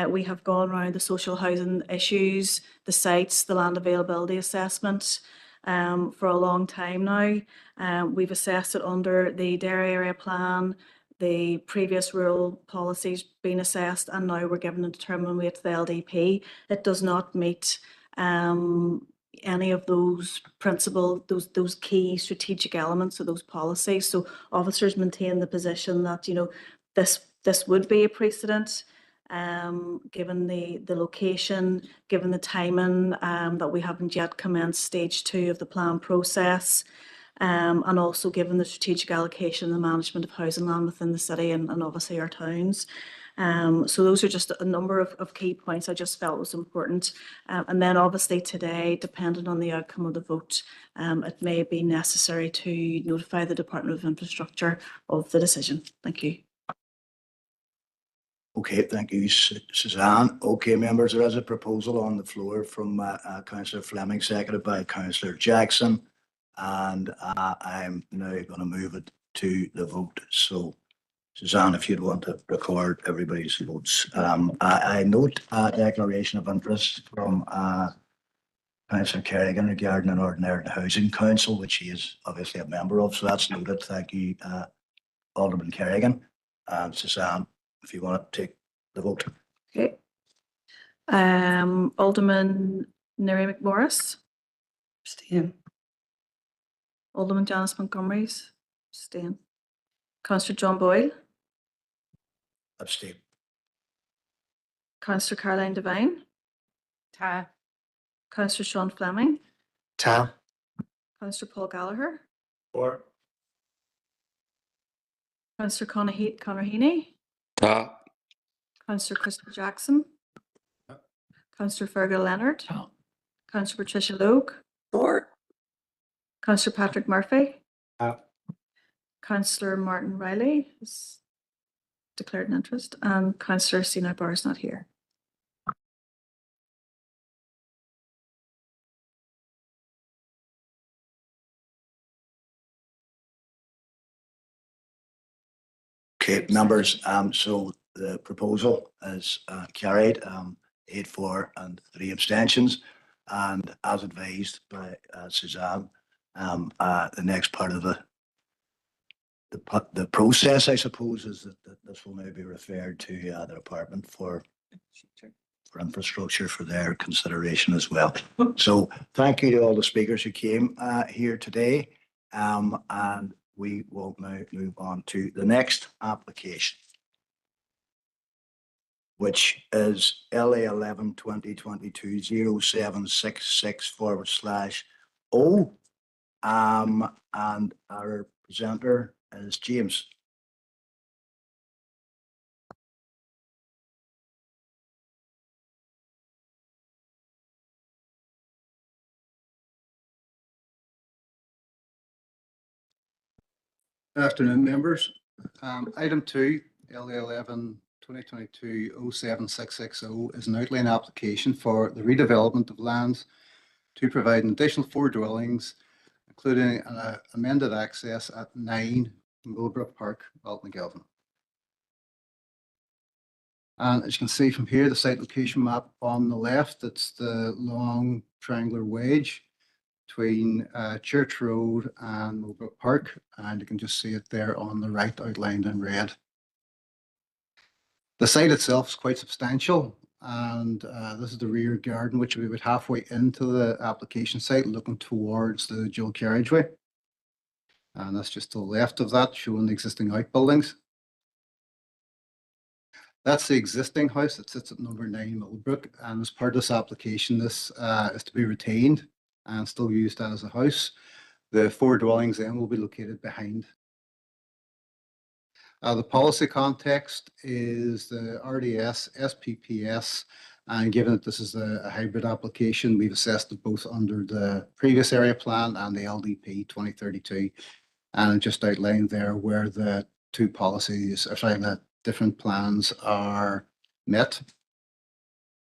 [SPEAKER 2] We have gone around the social housing issues, the sites, the land availability assessment for a long time now. We've assessed it under the Dairy Area Plan, the previous rural policies being assessed, and now we're given a determined weight to the LDP. It does not meet any of those principles, those key strategic elements of those policies. So officers maintain the position that, you know, this would be a precedent, given the location, given the timing, that we haven't yet commenced stage 2 of the plan process. And also given the strategic allocation and the management of housing land within the city and obviously our towns. So those are just a number of key points I just felt was important. And then obviously today, depending on the outcome of the vote, it may be necessary to notify the Department of Infrastructure of the decision. Thank you.
[SPEAKER 1] Okay, thank you, Suzanne. Okay, members, there is a proposal on the floor from Councillor Fleming, seconded by Councillor Jackson. And I'm now going to move it to the vote. So, Suzanne, if you'd want to record everybody's votes. I note a declaration of interest from Councillor Kerrigan regarding an ordinary housing council, which he is obviously a member of. So that's noted. Thank you, Alderman Kerrigan. And Suzanne, if you want to take the vote.
[SPEAKER 2] Okay. Alderman Neri McMorris.
[SPEAKER 8] Abstain.
[SPEAKER 2] Alderman Janice Montgomery. Abstain. Councillor John Boyle.
[SPEAKER 1] Abstain.
[SPEAKER 2] Councillor Caroline Devine.
[SPEAKER 9] Ta.
[SPEAKER 2] Councillor Sean Fleming.
[SPEAKER 15] Ta.
[SPEAKER 2] Councillor Paul Gallagher.
[SPEAKER 3] Or.
[SPEAKER 2] Councillor Conor Heaney.
[SPEAKER 3] Ta.
[SPEAKER 2] Councillor Christopher Jackson. Councillor Fergal Leonard.
[SPEAKER 7] Ta.
[SPEAKER 2] Councillor Patricia Logue.
[SPEAKER 13] Or.
[SPEAKER 2] Councillor Patrick Murphy.
[SPEAKER 5] Ta.
[SPEAKER 2] Councillor Martin Riley has declared an interest, and Councillor Sina Barr is not here.
[SPEAKER 1] Okay, members, so the proposal is carried, 8 for and 3 abstentions. And as advised by Suzanne, the next part of the process, I suppose, is that this will now be referred to the Department for Infrastructure for their consideration as well. So thank you to all the speakers who came here today. And we will now move on to the next application, which is LA 11 2022 0766/O. And our presenter is James.
[SPEAKER 16] Good afternoon, members. Item 2, LA 11 2022 07660 is an outline application for the redevelopment of lands to provide an additional 4 dwellings, including an amended access at 9 Mullaghmore Park, Baltnagelvin. And as you can see from here, the site location map on the left, it's the long triangular wedge between Church Road and Mullaghmore Park, and you can just see it there on the right, outlined in red. The site itself is quite substantial, and this is the rear garden, which we would halfway into the application site, looking towards the dual carriageway. And that's just to the left of that, showing the existing outbuildings. That's the existing house that sits at number 9 Millbrook, and as part of this application, this is to be retained and still used as a house. The 4 dwellings then will be located behind. The policy context is the RDS, SPPS, And given that this is a hybrid application, we've assessed it both under the previous area plan and the LDP 2032. And just outlined there where the two policies, or sorry, the different plans are met.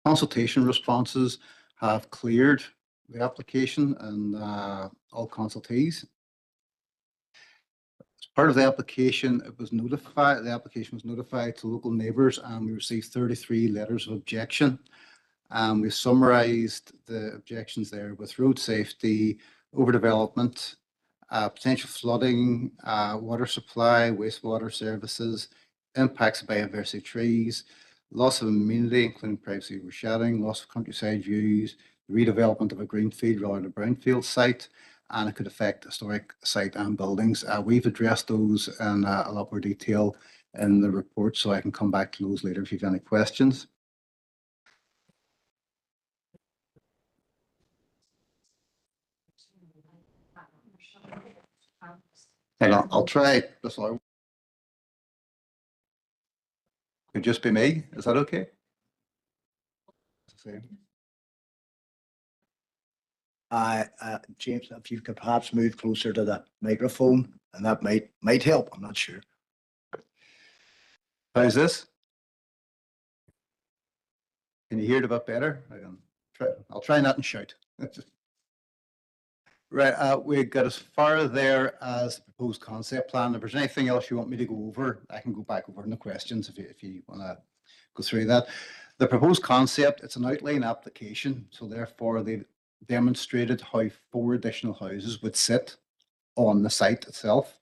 [SPEAKER 16] Consultation responses have cleared the application and all consultees. As part of the application, the application was notified to local neighbours, and we received 33 letters of objection. We summarised the objections there with road safety, overdevelopment, potential flooding, water supply, wastewater services, impacts of biodiversity trees, loss of amenity, including privacy overshadowing, loss of countryside views, redevelopment of a greenfield rather than a brownfield site, and it could affect historic site and buildings. We've addressed those in a lot more detail in the report, so I can come back to those later if you have any questions. Hang on, I'll try this one. Could just be me. Is that okay?
[SPEAKER 1] James, if you could perhaps move closer to the microphone, and that might help. I'm not sure.
[SPEAKER 16] How's this? Can you hear it a bit better? I'll try not and shout. Right, we got as far there as the proposed concept plan. If there's anything else you want me to go over, I can go back over in the questions if you want to go through that. The proposed concept, it's an outline application, so therefore they've demonstrated how 4 additional houses would sit on the site itself.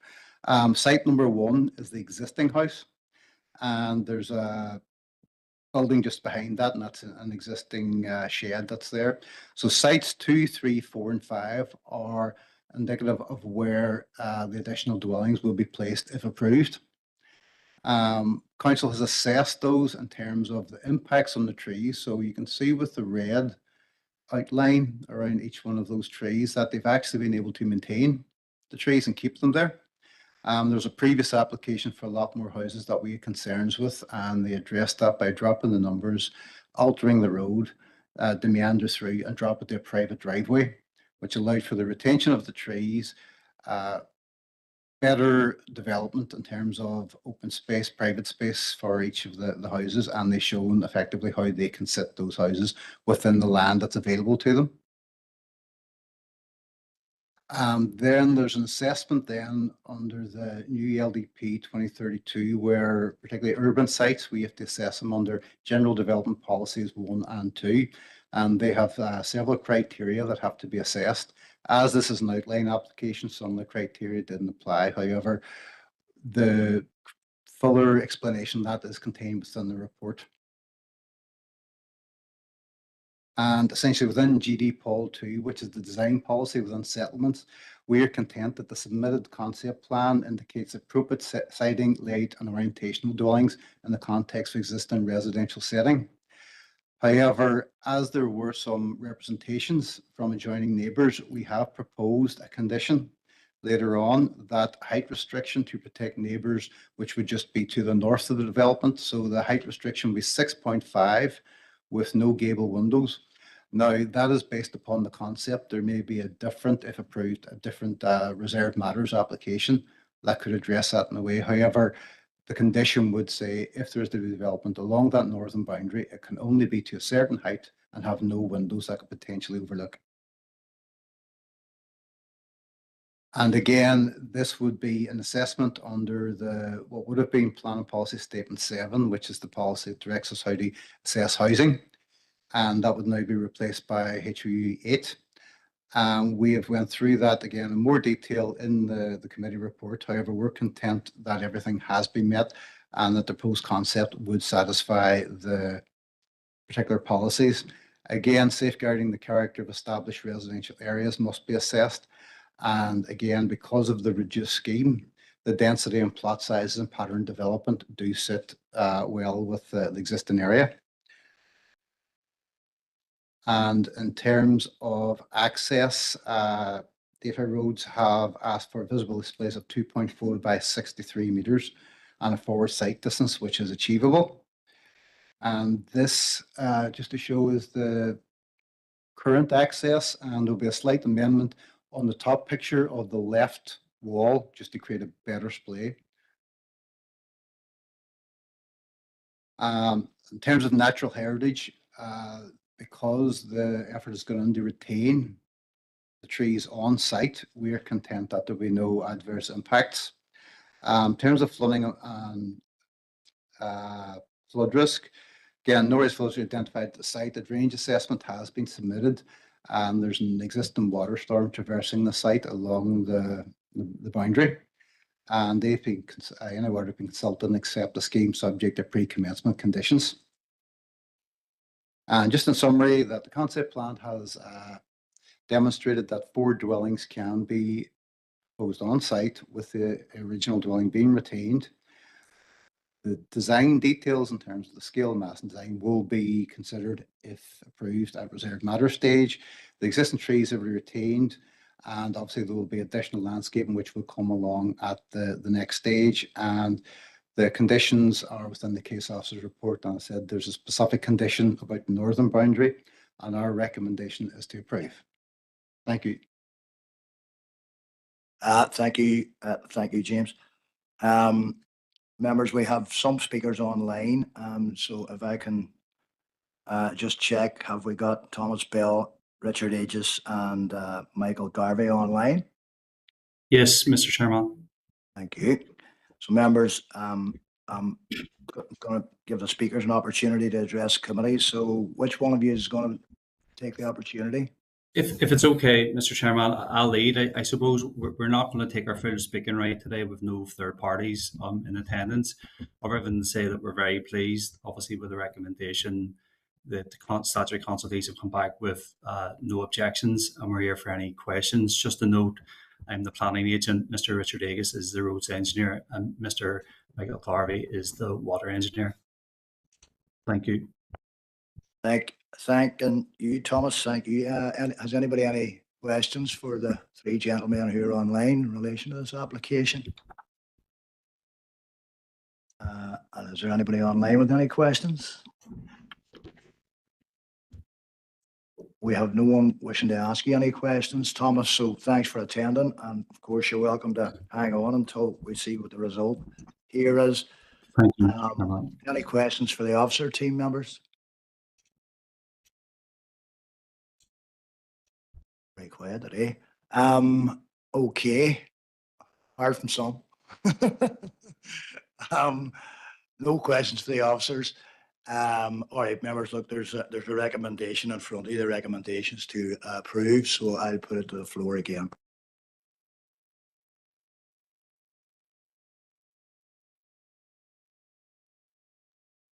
[SPEAKER 16] Site number 1 is the existing house, and there's a building just behind that, and that's an existing shed that's there. So sites 2, 3, 4, and 5 are indicative of where the additional dwellings will be placed if approved. Council has assessed those in terms of the impacts on the trees. So you can see with the red outline around each one of those trees that they've actually been able to maintain the trees and keep them there. There's a previous application for a lot more houses that we had concerns with, and they addressed that by dropping the numbers, altering the road, the meander through, and drop it to a private driveway, which allowed for the retention of the trees, better development in terms of open space, private space for each of the houses, and they've shown effectively how they can sit those houses within the land that's available to them. Then there's an assessment then under the new LDP 2032, where particularly urban sites, we have to assess them under general development policies 1 and 2. And they have several criteria that have to be assessed. As this is an outline application, some of the criteria didn't apply. However, the fuller explanation that is contained within the report. And essentially within GD Pol 2, which is the design policy within settlements, we are content that the submitted concept plan indicates appropriate siting, layout, and orientation of dwellings in the context of existing residential setting. However, as there were some representations from adjoining neighbours, we have proposed a condition later on that height restriction to protect neighbours, which would just be to the north of the development. So the height restriction would be 6.5 with no gable windows. Now, that is based upon the concept. There may be a different, if approved, a different reserved matters application that could address that in a way. However, the condition would say if there is to be development along that northern boundary, it can only be to a certain height and have no windows that could potentially overlook. And again, this would be an assessment under the what would have been Planning Policy Statement 7, which is the policy that directs us how to assess housing. And that would now be replaced by HOU 8. We have went through that again in more detail in the committee report. However, we're content that everything has been met and that the proposed concept would satisfy the particular policies. Again, safeguarding the character of established residential areas must be assessed. And again, because of the reduced scheme, the density and plot sizes and pattern development do sit well with the existing area. And in terms of access, DFI Roads have asked for visible displays of 2.4 by 63 metres and a forward sight distance, which is achievable. And this, just to show, is the current access, and there'll be a slight amendment on the top picture of the left wall, just to create a better display. In terms of natural heritage, because the effort is going to retain the trees on site, we are content that there'll be no adverse impacts. In terms of flooding and flood risk, again, no risk flows are identified at the site. The drainage assessment has been submitted, and there's an existing water storm traversing the site along the boundary. And they've been, E.I.A have been consulted and accept the scheme subject to pre-commencement conditions. And just in summary, that the concept plan has demonstrated that 4 dwellings can be proposed on site with the original dwelling being retained. The design details in terms of the scale, mass and design will be considered if approved at reserved matter stage. The existing trees have been retained, and obviously there will be additional landscaping which will come along at the next stage. And the conditions are within the case officer's report. And I said there's a specific condition about the northern boundary, and our recommendation is to approve. Thank you.
[SPEAKER 1] Thank you, James. Members, we have some speakers online, so if I can just check, have we got Thomas Bell, Richard Aegis, and Michael Garvey online?
[SPEAKER 17] Yes, Mr. Chairman.
[SPEAKER 1] Thank you. So members, I'm going to give the speakers an opportunity to address committee. So which one of you is going to take the opportunity?
[SPEAKER 17] If it's okay, Mr. Chairman, I'll lead. I suppose we're not going to take our full speaking right today with no third parties in attendance, other than to say that we're very pleased, obviously, with the recommendation that the statutory consultation come back with no objections, and we're here for any questions. Just a note, I'm the planning agent, Mr. Richard Aegis is the roads engineer, and Mr. Michael Garvey is the water engineer. Thank you.
[SPEAKER 1] Thank you, Thomas. Thank you. Has anybody any questions for the 3 gentlemen who are online in relation to this application? And is there anybody online with any questions? We have no one wishing to ask you any questions, Thomas, so thanks for attending. And of course, you're welcome to hang on until we see what the result here is.
[SPEAKER 17] Thank you.
[SPEAKER 1] Any questions for the officer team members? Very quiet today. Okay. Apart from some. No questions for the officers. All right, members, look, there's a recommendation in front of you. The recommendations to approve, so I'll put it to the floor again.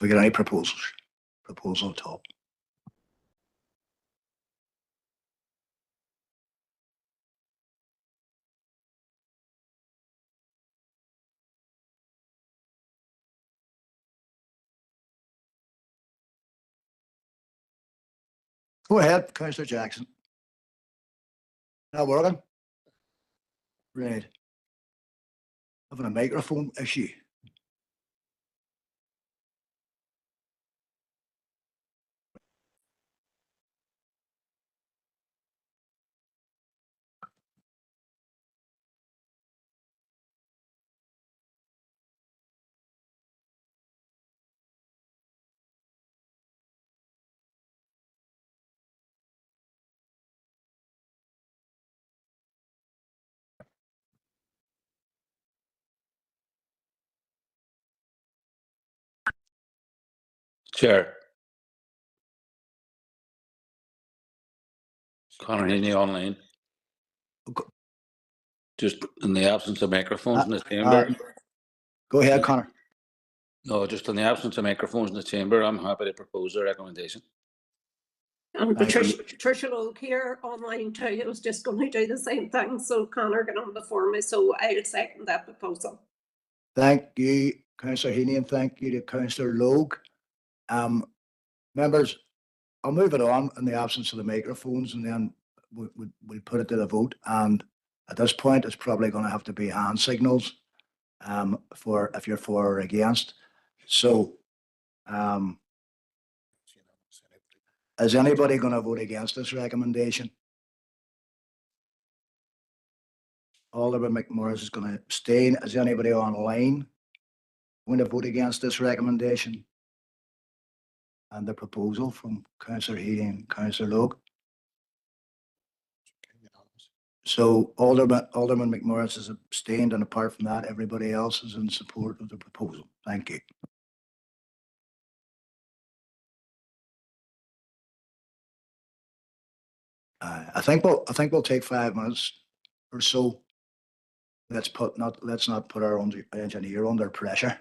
[SPEAKER 1] We got any proposals? Proposal top. Go ahead, Councillor Jackson. Not working? Right. Having a microphone issue.
[SPEAKER 18] Chair. Conor Heaney online. Just in the absence of microphones in the chamber.
[SPEAKER 1] Go ahead, Conor.
[SPEAKER 18] No, just in the absence of microphones in the chamber, I'm happy to propose a recommendation.
[SPEAKER 13] And Patricia Logue here online too. I was just going to do the same thing. So Conor got on before me, so I'll second that proposal.
[SPEAKER 1] Thank you, Councillor Heaney, and thank you to Councillor Logue. Members, I'll move it on in the absence of the microphones, and then we'll put it to the vote. And at this point, it's probably going to have to be hand signals for if you're for or against. So Is anybody going to vote against this recommendation? Alderman McMorris is going to abstain. Is anybody online going to vote against this recommendation and the proposal from Councillor Healy and Councillor Logue? So Alderman McMorris has abstained, and apart from that, everybody else is in support of the proposal. Thank you. I think we'll take 5 minutes or so. Let's not put our own engineer under pressure.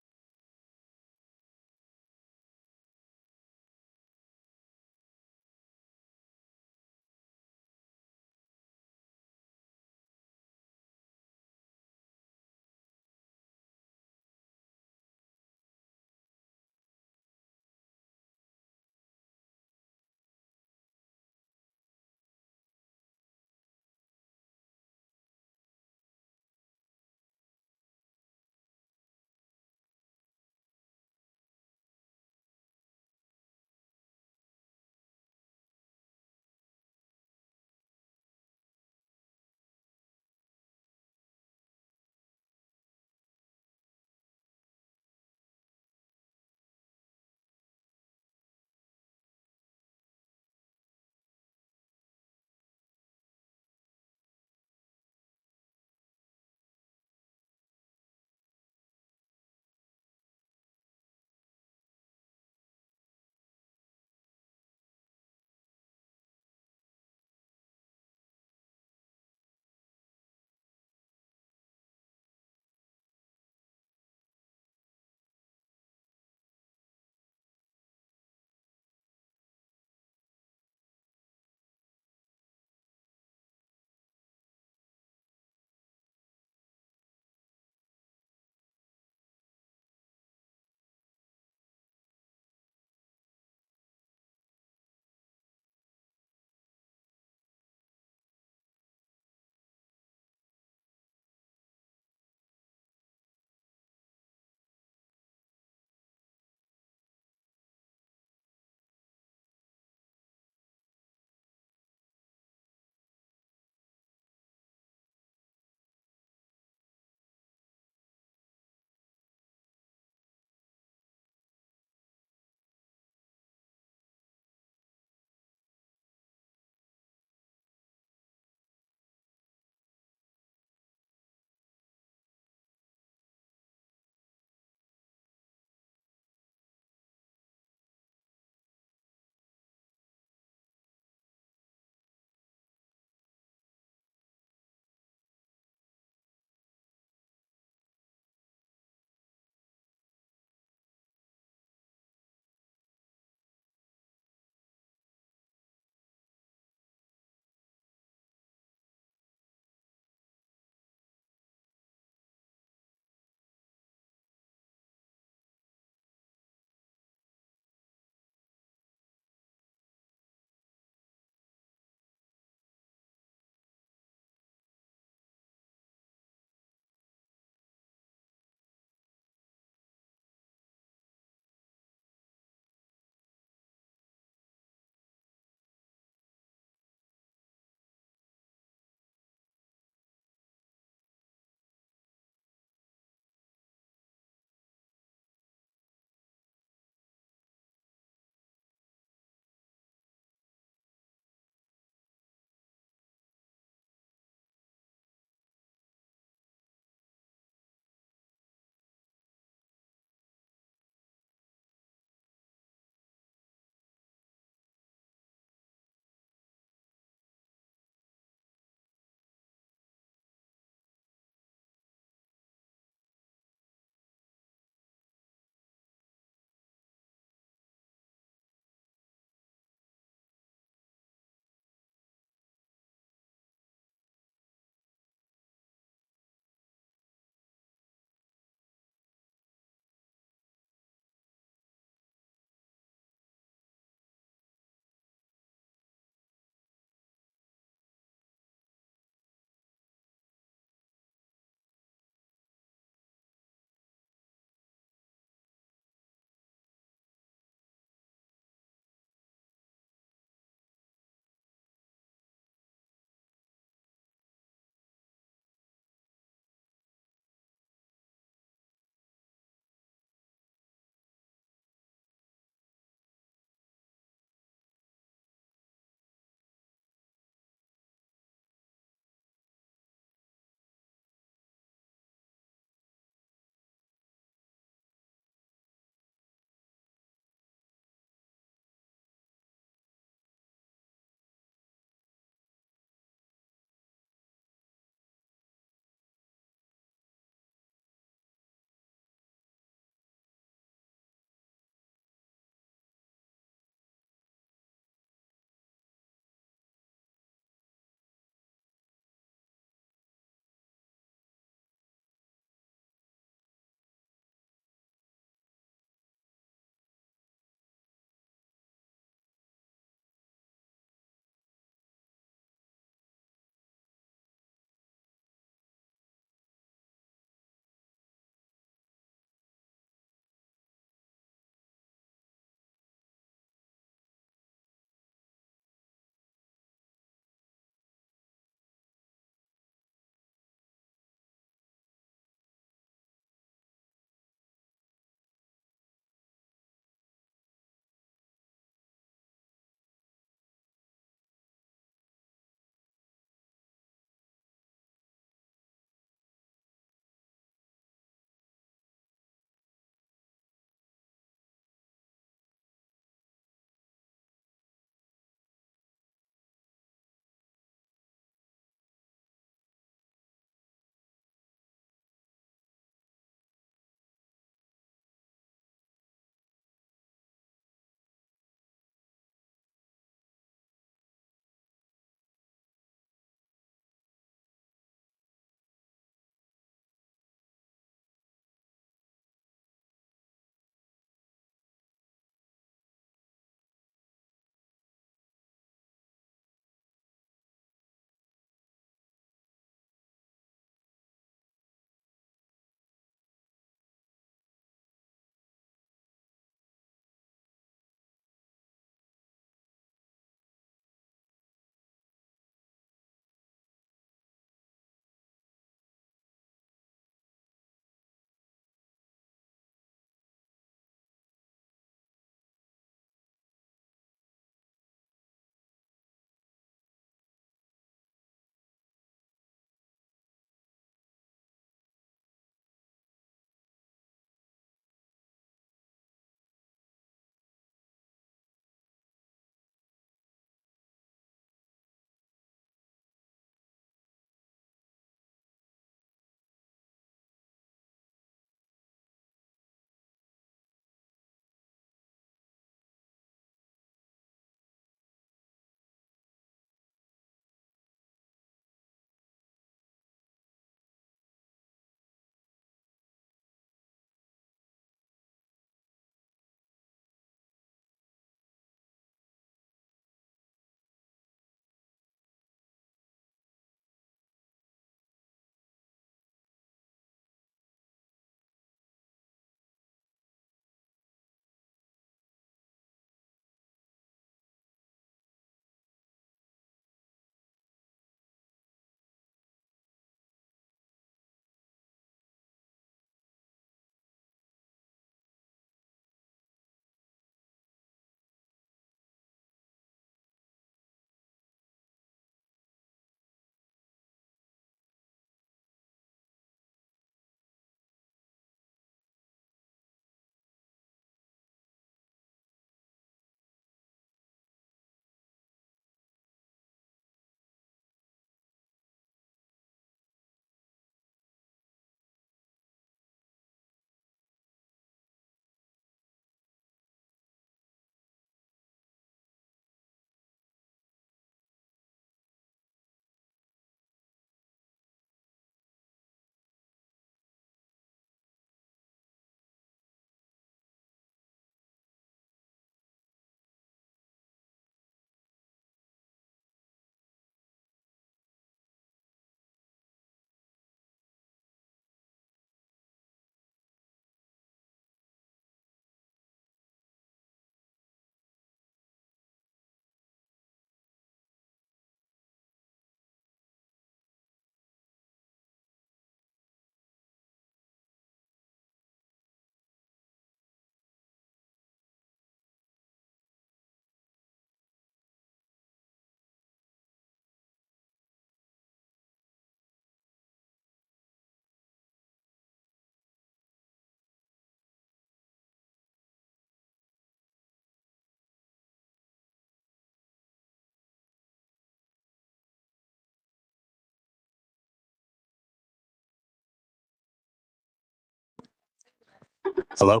[SPEAKER 19] Hello?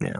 [SPEAKER 19] Yeah.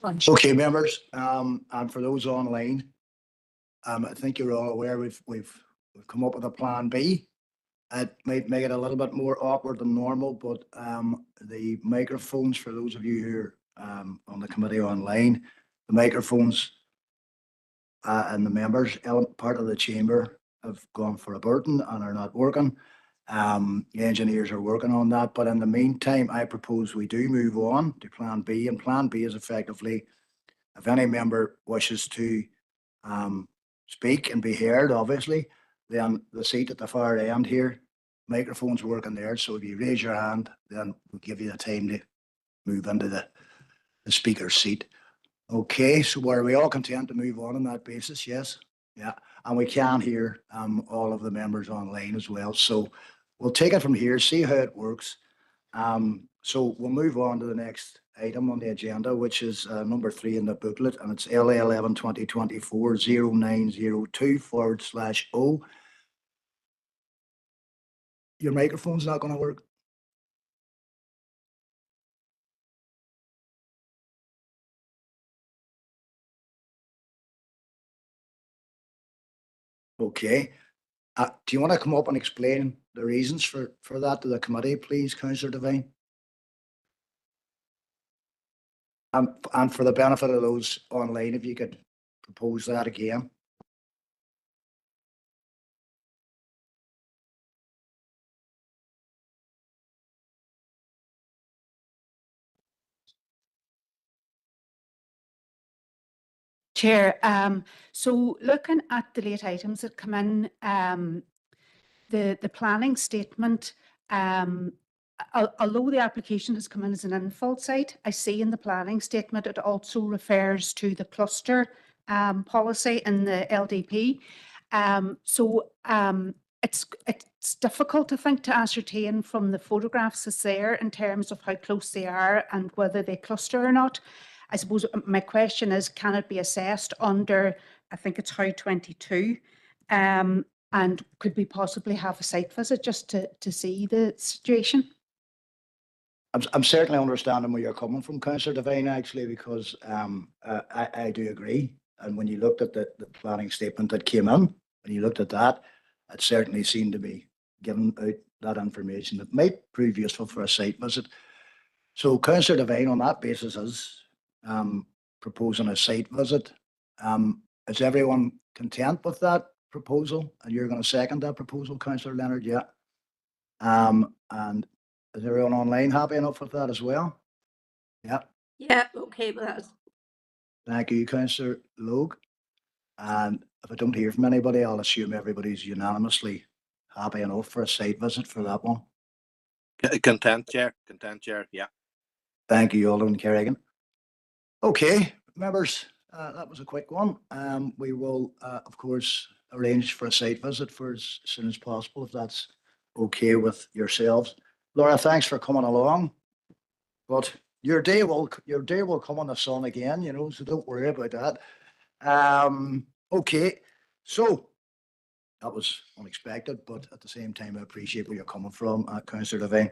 [SPEAKER 1] Okay, members, and for those online, I think you're all aware we've come up with a plan B. It might make it a little bit more awkward than normal, but the microphones for those of you who are on the committee online, the microphones and the members part of the chamber have gone for a burden and are not working. The engineers are working on that, but in the meantime, I propose we do move on to Plan B, and Plan B is effectively if any member wishes to speak and be heard, obviously, then the seat at the far end here, microphone's working there. So if you raise your hand, then we'll give you the time to move into the speaker's seat. Okay, so are we all content to move on that basis? Yes? Yeah, and we can hear all of the members online as well. So we'll take it from here, see how it works. So we'll move on to the next item on the agenda, which is number 3 in the booklet, and it's LA 11 2024 0902/O. Your microphone's not going to work. Okay. Do you want to come up and explain the reasons for that to the committee, please, Councillor Devine? And for the benefit of those online, if you could propose that again.
[SPEAKER 9] Chair, so looking at the late items that come in, the planning statement, although the application has come in as an infill site, I see in the planning statement it also refers to the cluster policy in the LDP. It's difficult, I think, to ascertain from the photographs that's there in terms of how close they are and whether they cluster or not. I suppose my question is, can it be assessed under, I think it's how 22, and could we possibly have a site visit just to see the situation?
[SPEAKER 1] I'm certainly understanding where you're coming from, Councillor Devine, actually, because I do agree. And when you looked at the planning statement that came in, and you looked at that, it certainly seemed to be giving out that information that might prove useful for a site visit. So Councillor Devine, on that basis, is proposing a site visit. Is everyone content with that proposal? And you're going to second that proposal, Councillor Leonard? Yeah. And is everyone online happy enough with that as well? Yeah.
[SPEAKER 19] Yeah, okay with that.
[SPEAKER 1] Thank you, Councillor Logue. And if I don't hear from anybody, I'll assume everybody's unanimously happy enough for a site visit for that one.
[SPEAKER 20] Content, Chair. Content, Chair. Yeah.
[SPEAKER 1] Thank you, Alderman Kerrigan. Okay, members, that was a quick one. We will, of course, arrange for a site visit for as soon as possible, if that's okay with yourselves. Laura, thanks for coming along. But your day will come on the sun again, you know, so don't worry about that. Okay, so that was unexpected, but at the same time, I appreciate where you're coming from, Councillor Devine.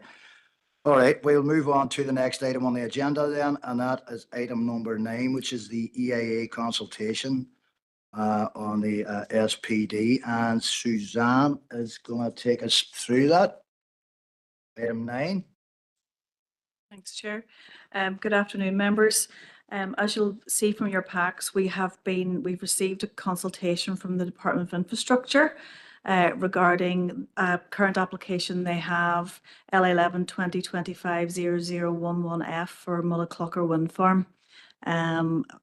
[SPEAKER 1] All right, we'll move on to the next item on the agenda then, and that is item number 9, which is the E.I.A. consultation on the SPD. And Suzanne is going to take us through that. Item 9.
[SPEAKER 2] Thanks, Chair. Good afternoon, members. As you'll see from your packs, we've received a consultation from the Department of Infrastructure regarding a current application they have, L11 2025 0011F for Mullaghmore Wind Farm,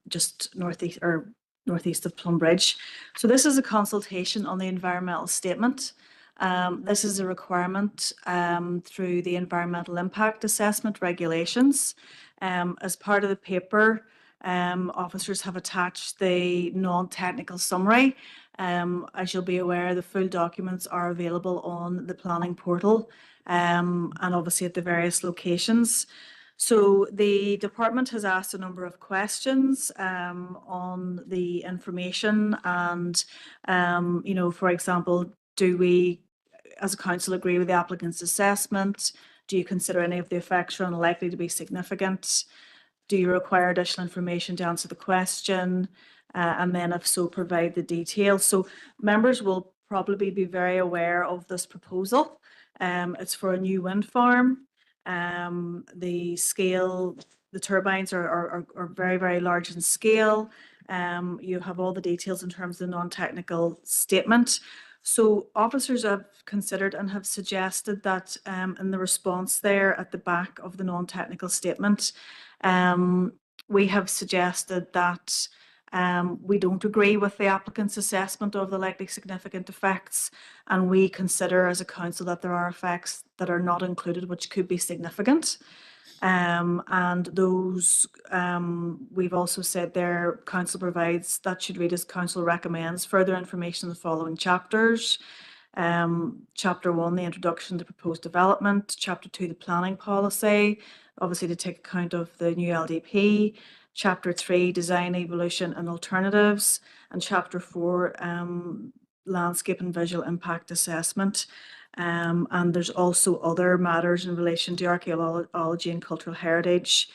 [SPEAKER 2] just northeast of Plumbridge. So this is a consultation on the environmental statement. This is a requirement through the environmental impact assessment regulations. As part of the paper, officers have attached the non-technical summary. As you'll be aware, the full documents are available on the planning portal and obviously at the various locations. So the department has asked a number of questions on the information and, you know, for example, do we, as a council, agree with the applicant's assessment? Do you consider any of the effects are unlikely to be significant? Do you require additional information to answer the question? And then if so, provide the details. So members will probably be very aware of this proposal. It's for a new wind farm. The scale, the turbines are very, very large in scale. You have all the details in terms of the non-technical statement. So officers have considered and have suggested that in the response there at the back of the non-technical statement, we have suggested that we don't agree with the applicant's assessment of the likely significant effects, and we consider as a council that there are effects that are not included which could be significant. And those, we've also said there, council provides, that should read as council recommends further information in the following chapters. Chapter 1, the introduction to proposed development. Chapter 2, the planning policy, obviously to take account of the new LDP. Chapter 3, design, evolution and alternatives. And Chapter 4, landscape and visual impact assessment. And there's also other matters in relation to archaeology and cultural heritage,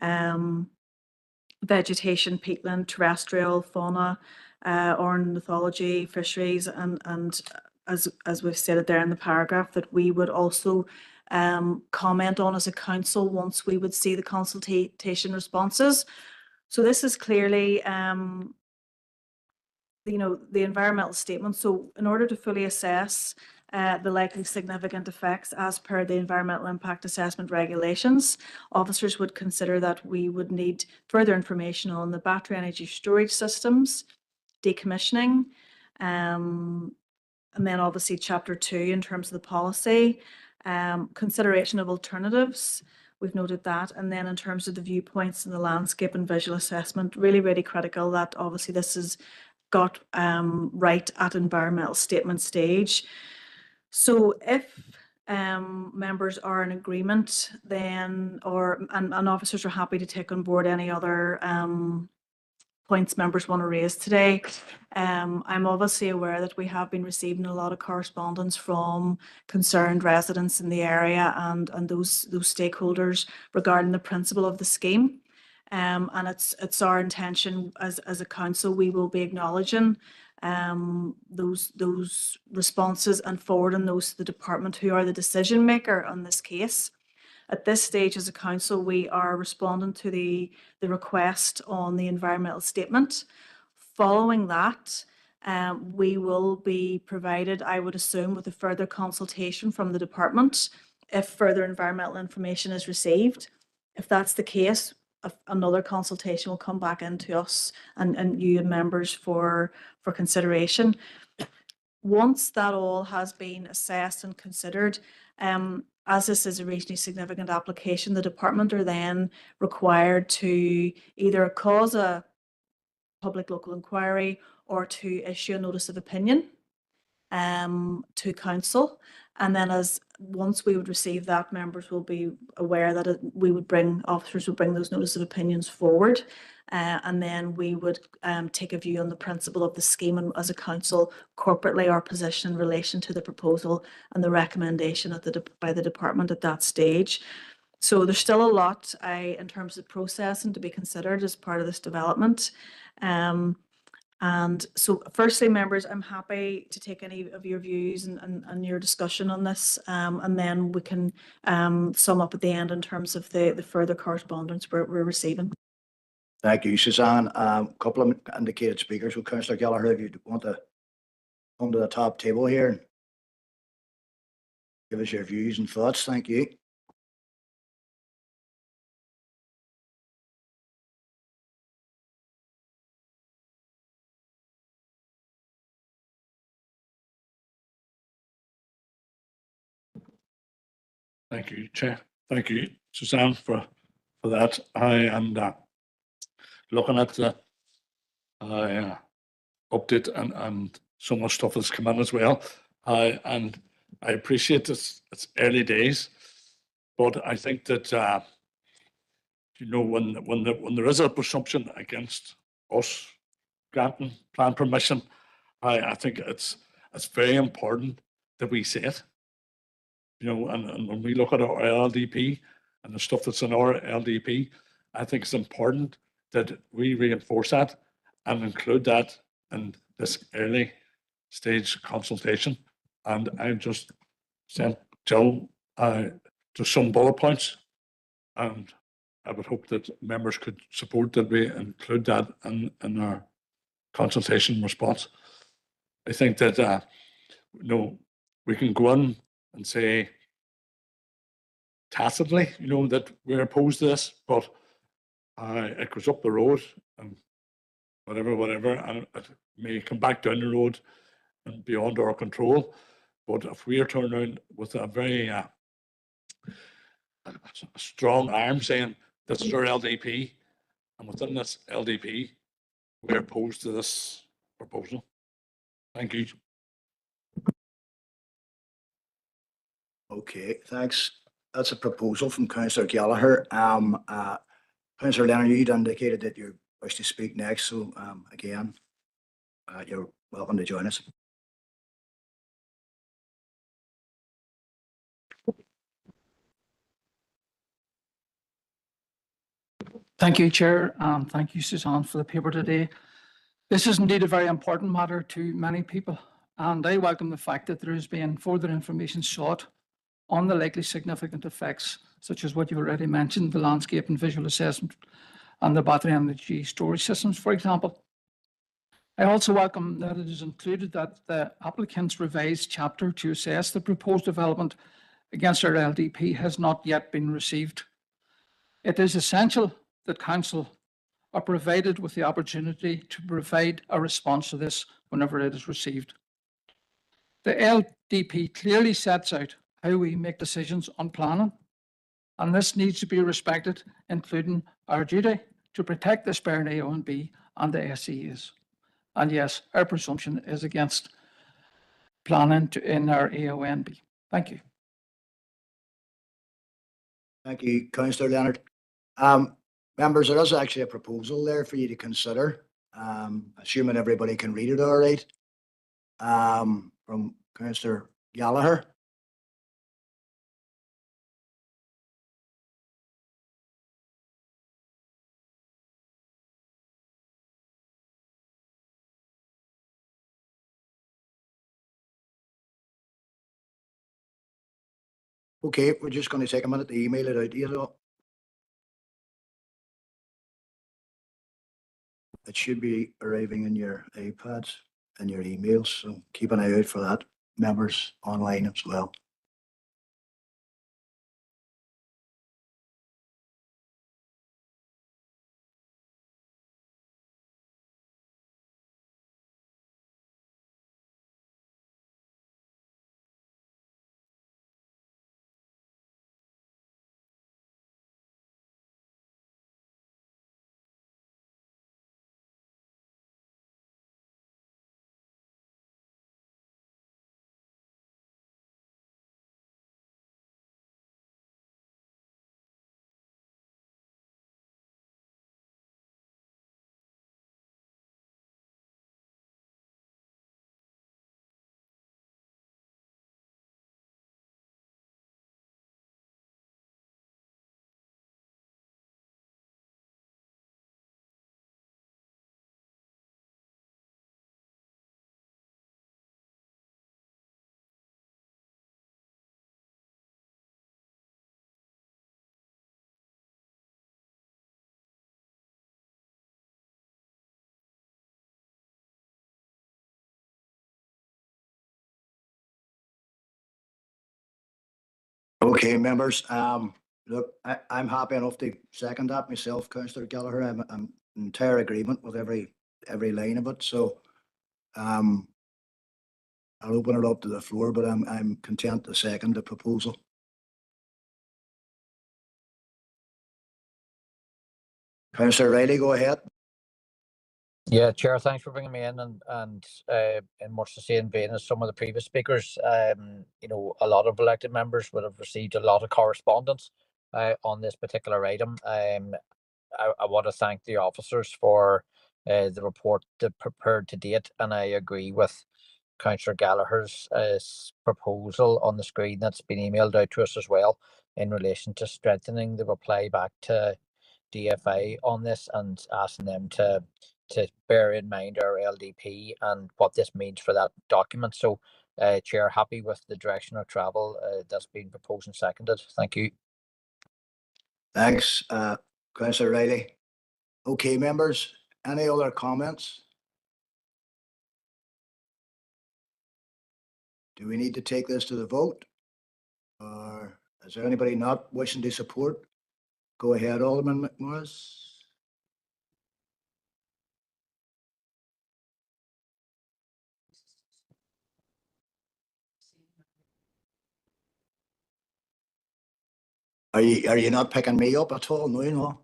[SPEAKER 2] vegetation, peatland, terrestrial, fauna, ornithology, fisheries, and as we've stated there in the paragraph, that we would also comment on as a council once we would see the consultation responses. So this is clearly the environmental statement. So in order to fully assess the likely significant effects as per the environmental impact assessment regulations, officers would consider that we would need further information on the battery energy storage systems, decommissioning, and then obviously Chapter 2 in terms of the policy, consideration of alternatives. We've noted that. And then in terms of the viewpoints and the landscape and visual assessment, really, really critical that obviously this is got right at environmental statement stage. So if members are in agreement, then and officers are happy to take on board any other points members want to raise today. I'm obviously aware that we have been receiving a lot of correspondence from concerned residents in the area and those stakeholders regarding the principle of the scheme. And it's our intention as a council, we will be acknowledging those responses and forwarding those to the department who are the decision maker on this case. At this stage as a council, we are responding to the request on the environmental statement. Following that, we will be provided, I would assume, with a further consultation from the department if further environmental information is received. If that's the case, another consultation will come back into us and you and members for consideration. Once that all has been assessed and considered, as this is a regionally significant application, the department are then required to either cause a public local inquiry or to issue a notice of opinion to council. And then once we would receive that, members will be aware that officers would bring those notice of opinions forward. And then we would take a view on the principle of the scheme and as a council corporately our position in relation to the proposal and the recommendation by the department at that stage. So there's still a lot in terms of processing to be considered as part of this development. And so firstly, members, I'm happy to take any of your views and your discussion on this, and then we can sum up at the end in terms of the further correspondence we're receiving.
[SPEAKER 1] Thank you, Suzanne. A couple of indicated speakers. So Councillor Gallagher, if you want to come to the top table here and give us your views and thoughts. Thank you.
[SPEAKER 3] Thank you, Chair. Thank you, Suzanne, for that. I am looking at the update and so much stuff that's come in as well. And I appreciate this. It's early days, but I think that when there is a presumption against us granting plan permission, I think it's very important that we say it. And when we look at our LDP and the stuff that's in our LDP, I think it's important that we reinforce that and include that in this early stage consultation. And I just sent Jill just some bullet points, and I would hope that members could support that we include that in our consultation response. I think that we can go on and say tacitly, that we're opposed to this, but it goes up the road and whatever, and it may come back down the road and beyond our control. But if we are turning around with a very strong arm saying this is our LDP, and within this LDP, we're opposed to this proposal. Thank you.
[SPEAKER 1] Okay, thanks. That's a proposal from Councillor Gallagher. Councillor Leonard, you'd indicated that you wish to speak next, so again, you're welcome to join us.
[SPEAKER 7] Thank you, Chair, and thank you, Suzanne, for the paper today. This is indeed a very important matter to many people, and I welcome the fact that there has been further information sought on the likely significant effects, such as what you already mentioned, the landscape and visual assessment, and the battery energy storage systems, for example. I also welcome that it is included that the applicant's revised chapter to assess the proposed development against our LDP has not yet been received. It is essential that Council are provided with the opportunity to provide a response to this whenever it is received. The LDP clearly sets out how we make decisions on planning, and this needs to be respected, including our duty to protect the spare AONB and the SEAs. And yes, our presumption is against planning in our AONB. Thank you.
[SPEAKER 1] Thank you, Councillor Leonard. Members, there is actually a proposal there for you to consider, assuming everybody can read it all right, from Councillor Gallagher. Okay, we're just going to take a minute to email it out to you. It should be arriving in your iPads and your emails, so keep an eye out for that. Members online as well. Okay, members, look, I'm happy enough to second that myself, Councillor Gallagher. I'm in entire agreement with every line of it. So I'll open it up to the floor, but I'm content to second the proposal. Councillor Riley, go ahead.
[SPEAKER 10] Yeah, Chair, thanks for bringing me in, and in much the same vein as some of the previous speakers, a lot of elected members would have received a lot of correspondence on this particular item. I want to thank the officers for the report they prepared to date, and I agree with Councillor Gallagher's proposal on the screen that's been emailed out to us as well in relation to strengthening the reply back to DFA on this and asking them to bear in mind our LDP and what this means for that document. So, Chair, happy with the direction of travel that's been proposed and seconded. Thank you.
[SPEAKER 1] Thanks, Councillor Riley. Okay, members, any other comments? Do we need to take this to the vote? Or is there anybody not wishing to support? Go ahead, Alderman McMorris. Are you not picking me up at all? No, you know.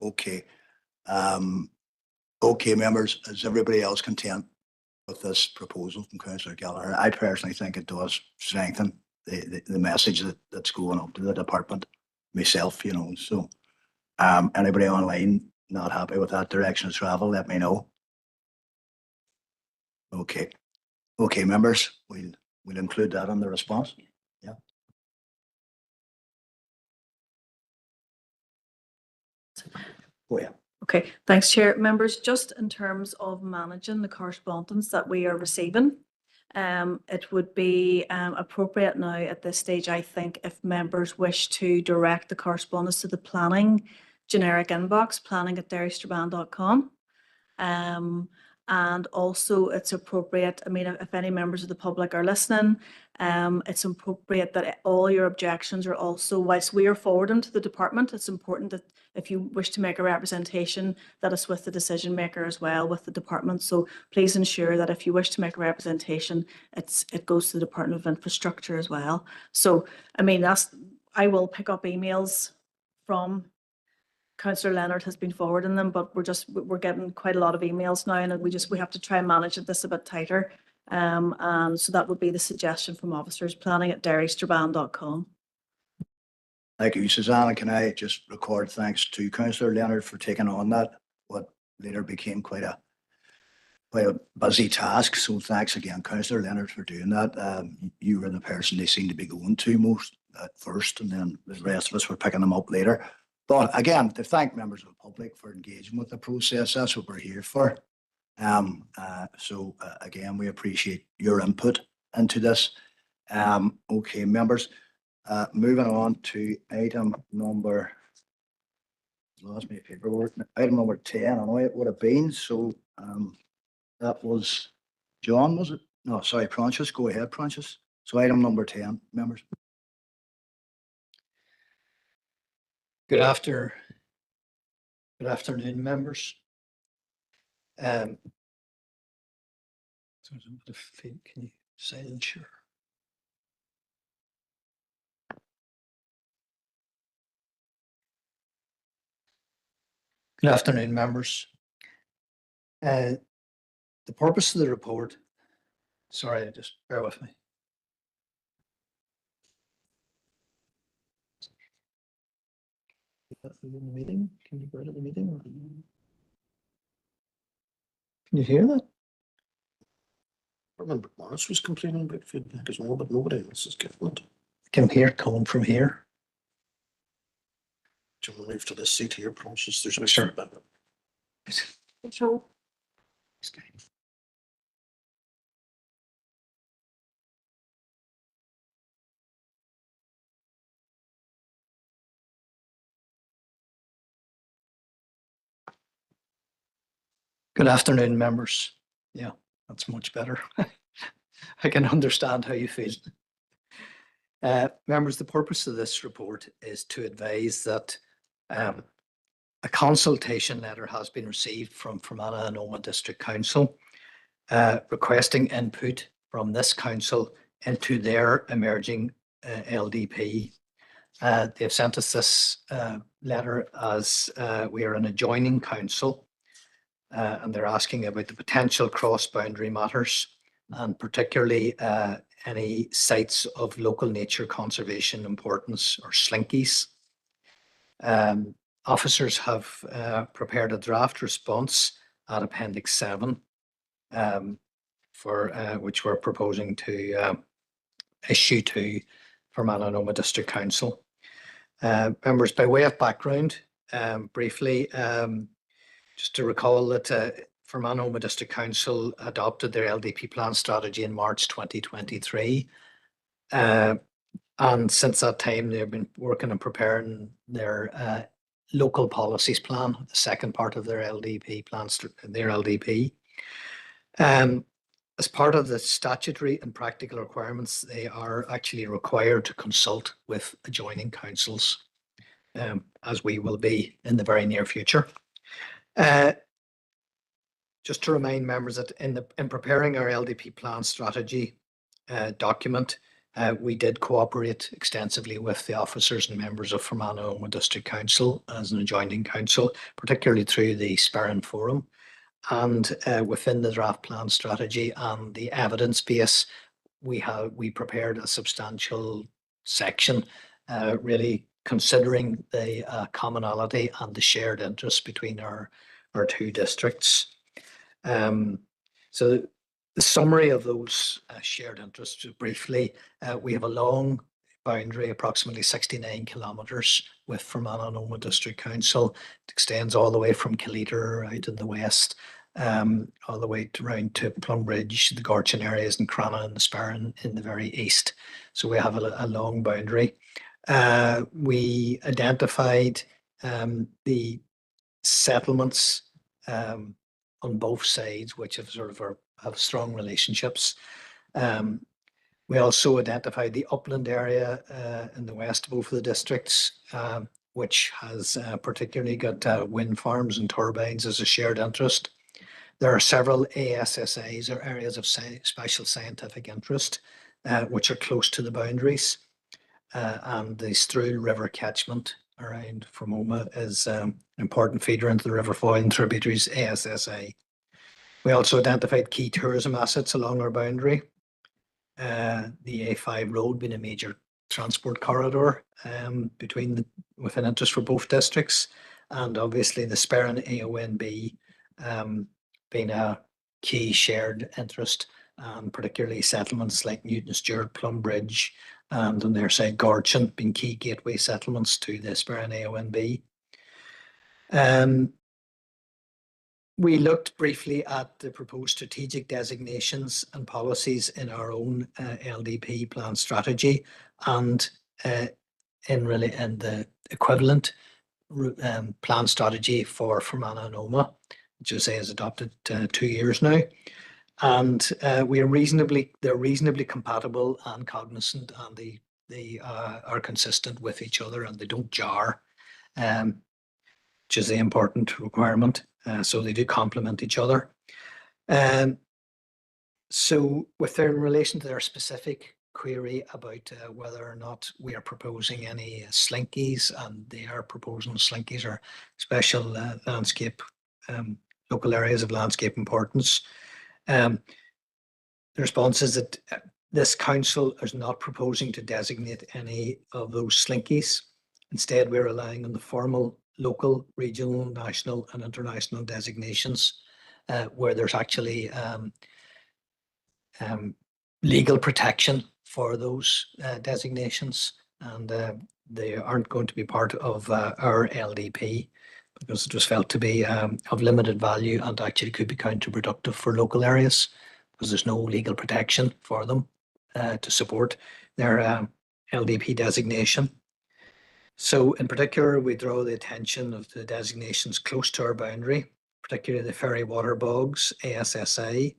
[SPEAKER 1] Okay. Okay, members, is everybody else content with this proposal from Councillor Gallagher? I personally think it does strengthen the message that's going up to the department, myself, you know. So anybody online not happy with that direction of travel, let me know. Okay. Okay, members, we'll include that in the response. Yeah. Oh, yeah.
[SPEAKER 2] Okay, thanks, Chair. Members, just in terms of managing the correspondence that we are receiving, it would be appropriate now at this stage, I think, if members wish to direct the correspondence to the planning generic inbox, planning@derrystrabane.com. And also it's appropriate, I mean, if any members of the public are listening, it's appropriate that all your objections are also, whilst we are forwarding to the department, it's important that if you wish to make a representation, that it's with the decision maker as well, with the department. So please ensure that if you wish to make a representation, it goes to the Department of Infrastructure as well. So, I mean, I will pick up emails from Councillor Leonard has been forwarding them, but we're getting quite a lot of emails now, and we have to try and manage this a bit tighter. And so that would be the suggestion from officers, planning@derrystrabane.com.
[SPEAKER 1] Thank you, Susanna. Can I just record thanks to Councillor Leonard for taking on that, what later became quite a busy task. So thanks again, Councillor Leonard, for doing that. You were the person they seemed to be going to most at first, and then the rest of us were picking them up later. But again, to thank members of the public for engaging with the process, that's what we're here for. So again, we appreciate your input into this. Okay, members, moving on to item number, lost my paperwork, item number 10, I know it would have been, so that was John, was it? No, sorry, Prentice, go ahead, Prentice. So item number 10, members.
[SPEAKER 21] Good afternoon, members. Can you silence your? Good afternoon, members. The purpose of the report, sorry, just bear with me. In the meeting, can you go to the meeting? Or can you hear that?
[SPEAKER 6] I remember Morris was complaining about feedback as well, but nobody else is getting it.
[SPEAKER 21] I can hear it coming from here.
[SPEAKER 6] Do you want to move to this seat here, Precious? There's no
[SPEAKER 21] Sure.
[SPEAKER 6] feedback.
[SPEAKER 21] Control. Good afternoon, members. Yeah, that's much better. I can understand how you feel. Members, the purpose of this report is to advise that a consultation letter has been received from Fermanagh and Omagh District Council requesting input from this council into their emerging LDP. They've sent us this letter as we are an adjoining council, and they're asking about the potential cross-boundary matters, and particularly any sites of local nature conservation importance or slinkies. Officers have prepared a draft response at Appendix 7 for which we're proposing to issue to Fermanagh and Omagh District Council. Members, by way of background, briefly, just to recall that Fermanagh and Omagh District Council adopted their LDP plan strategy in March 2023. And since that time, they've been working on preparing their local policies plan, the second part of their LDP plans, their LDP. As part of the statutory and practical requirements, they are actually required to consult with adjoining councils, as we will be in the very near future. Just to remind members that in preparing our LDP plan strategy document, we did cooperate extensively with the officers and members of Fermanagh and Omagh District Council as an adjoining council, particularly through the Sperrin Forum. And within the draft plan strategy and the evidence base, we prepared a substantial section, really considering the commonality and the shared interests between our two districts. So the summary of those shared interests, briefly, we have a long boundary, approximately 69 kilometres, with Fermanagh and Omagh District Council. It extends all the way from Killeater out in the west, all the way around to Plumbridge, the Gorchin areas, and Cranagh and the Sperrin in the very east. So we have a long boundary. We identified the settlements on both sides, which have have strong relationships. We also identified the upland area in the west of both of the districts, which has particularly got wind farms and turbines as a shared interest. There are several ASSAs, or areas of special scientific interest, which are close to the boundaries. And the Struil River catchment around Fermanagh is an important feeder into the River Foyle and tributaries ASSA. We also identified key tourism assets along our boundary. The A5 road being a major transport corridor with an interest for both districts, and obviously the Sperrin AONB being a key shared interest, particularly settlements like Newton Stewart, Plumbridge, and on their side Gorchin being key gateway settlements to the Sperrin AONB. We looked briefly at the proposed strategic designations and policies in our own LDP plan strategy, and in the equivalent plan strategy for Fermanagh and Omagh, which I say is adopted 2 years now. And they're reasonably compatible and cognizant, and they are consistent with each other, and they don't jar, which is the important requirement. So they do complement each other. So in relation to their specific query about whether or not we are proposing any slinkies, and they are proposing slinkies or special landscape, local areas of landscape importance. The response is that this council is not proposing to designate any of those slinkies. Instead, we're relying on the formal local, regional, national, and international designations, where there's actually legal protection for those designations, and they aren't going to be part of our LDP, because it was felt to be of limited value and actually could be counterproductive for local areas, because there's no legal protection for them to support their LDP designation. So in particular, we draw the attention of the designations close to our boundary, particularly the Ferry Water Bogs, ASSA,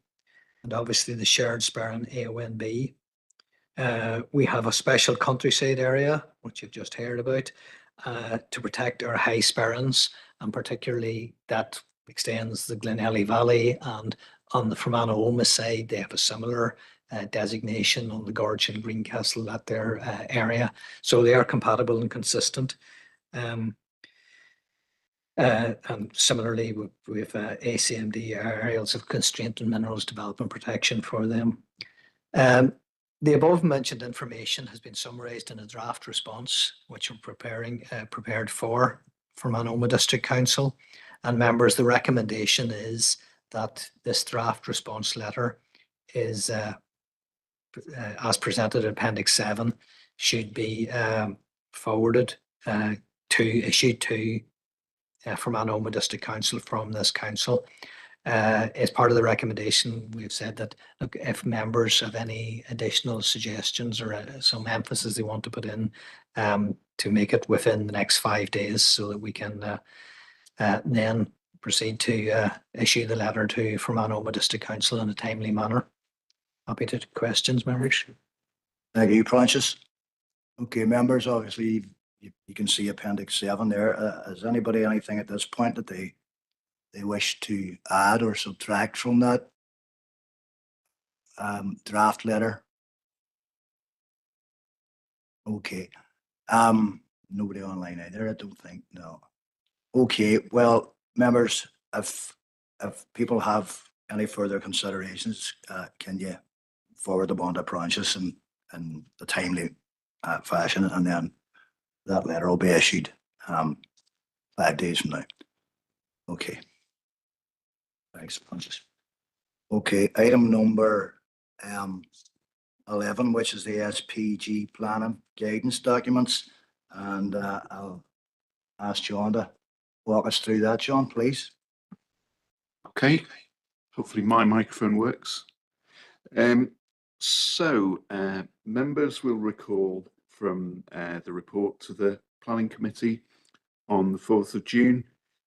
[SPEAKER 21] and obviously the shared Sperrin AONB. We have a special countryside area, which you've just heard about, to protect our high Sperrins, and particularly that extends the Glenelly Valley, and on the Fermanagh Omagh side, they have a similar designation on the Gorchin Greencastle at their area. So they are compatible and consistent.
[SPEAKER 10] And similarly, we have ACMD, areas of constraint and minerals development protection for them. The above mentioned information has been summarised in a draft response, which we're prepared for from Anoma District Council. And members, the recommendation is that this draft response letter is, as presented in Appendix 7, should be forwarded issued to from Anoma District Council from this council. As part of the recommendation, we've said that look, if members have any additional suggestions or some emphasis they want to put in, to make it within the next 5 days, so that we can then proceed to issue the letter from Anoma District Council in a timely manner. Happy to take questions, members.
[SPEAKER 1] Thank you, Francis. Okay, members, obviously you can see Appendix 7 there. Has anybody anything at this point that they wish to add or subtract from that draft letter? Okay. Nobody online either, I don't think. No. Okay. Well, members, if people have any further considerations, can you forward them on to Francis in a timely fashion, and then that letter will be issued 5 days from now. Okay. Thanks, Francis. Okay, item number 11, which is the SPG planning guidance documents, and I'll ask John to walk us through that. John, please.
[SPEAKER 14] Okay, hopefully my microphone works. Members will recall from the report to the Planning Committee on the 4th of June,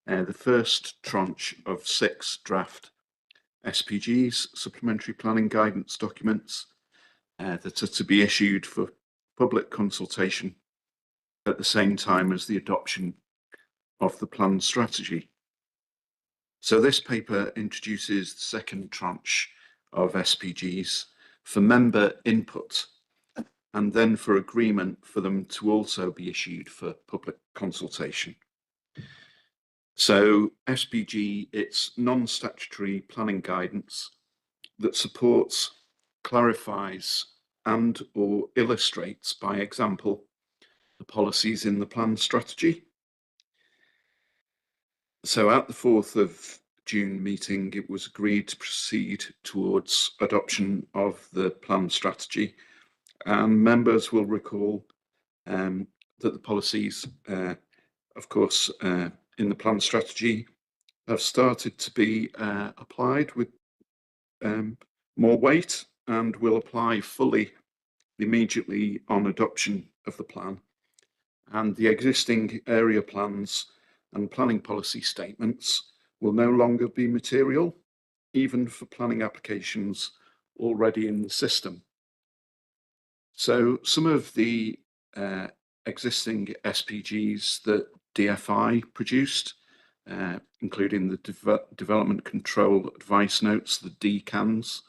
[SPEAKER 14] the first tranche of 6 draft SPGs, supplementary planning guidance documents, that are to be issued for public consultation at the same time as the adoption of the plan strategy. So this paper introduces the second tranche of SPGs for member input, and then for agreement for them to also be issued for public consultation. So SPG, it's non-statutory planning guidance that supports, clarifies, and or illustrates by example the policies in the plan strategy. So at the 4th of June meeting, it was agreed to proceed towards adoption of the plan strategy. And members will recall that the policies, of course, in the plan strategy have started to be applied with more weight, and will apply fully immediately on adoption of the plan. And the existing area plans and planning policy statements will no longer be material, even for planning applications already in the system. So some of the existing SPGs that DFI produced, including the Development Control Advice Notes, the DCANs,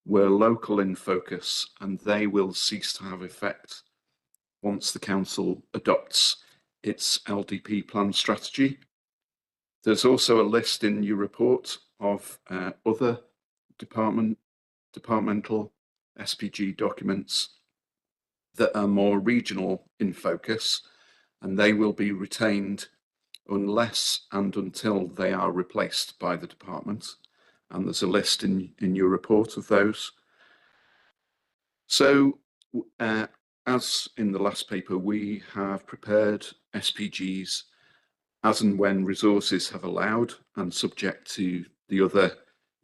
[SPEAKER 14] were local in focus, and they will cease to have effect once the council adopts its LDP plan strategy. There's also a list in your report of other departmental SPG documents that are more regional in focus, and they will be retained unless and until they are replaced by the department. And there's a list in your report of those. So as in the last paper, we have prepared SPGs as and when resources have allowed, and subject to the other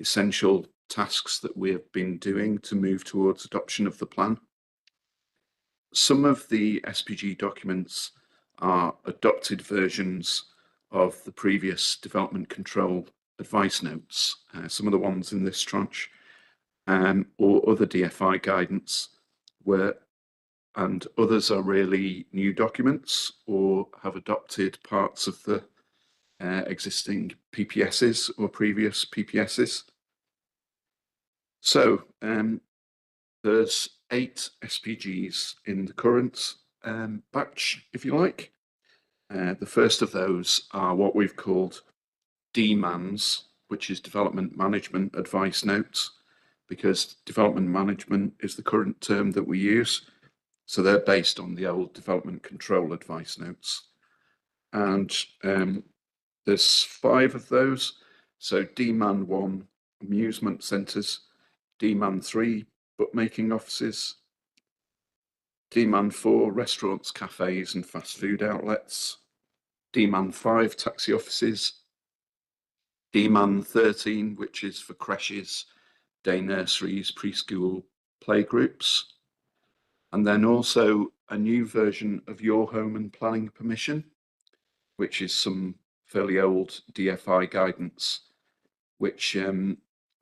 [SPEAKER 14] essential tasks that we have been doing to move towards adoption of the plan. Some of the SPG documents are adopted versions of the previous development control advice notes, some of the ones in this tranche, or other DFI guidance, and others are really new documents or have adopted parts of the existing PPSs or previous PPSs. So there's 8 SPGs in the current batch, if you like. The first of those are what we've called DMANs, which is Development Management Advice Notes, because development management is the current term that we use. So they're based on the old Development Control Advice Notes. And there's 5 of those. So DMAN 1, amusement centres, DMAN 3, bookmaking offices, DMAN 4, restaurants, cafes and fast food outlets, DMAN 5, taxi offices, DMAN 13, which is for creches, day nurseries, preschool playgroups, and then also a new version of Your Home and Planning Permission, which is some fairly old DFI guidance, which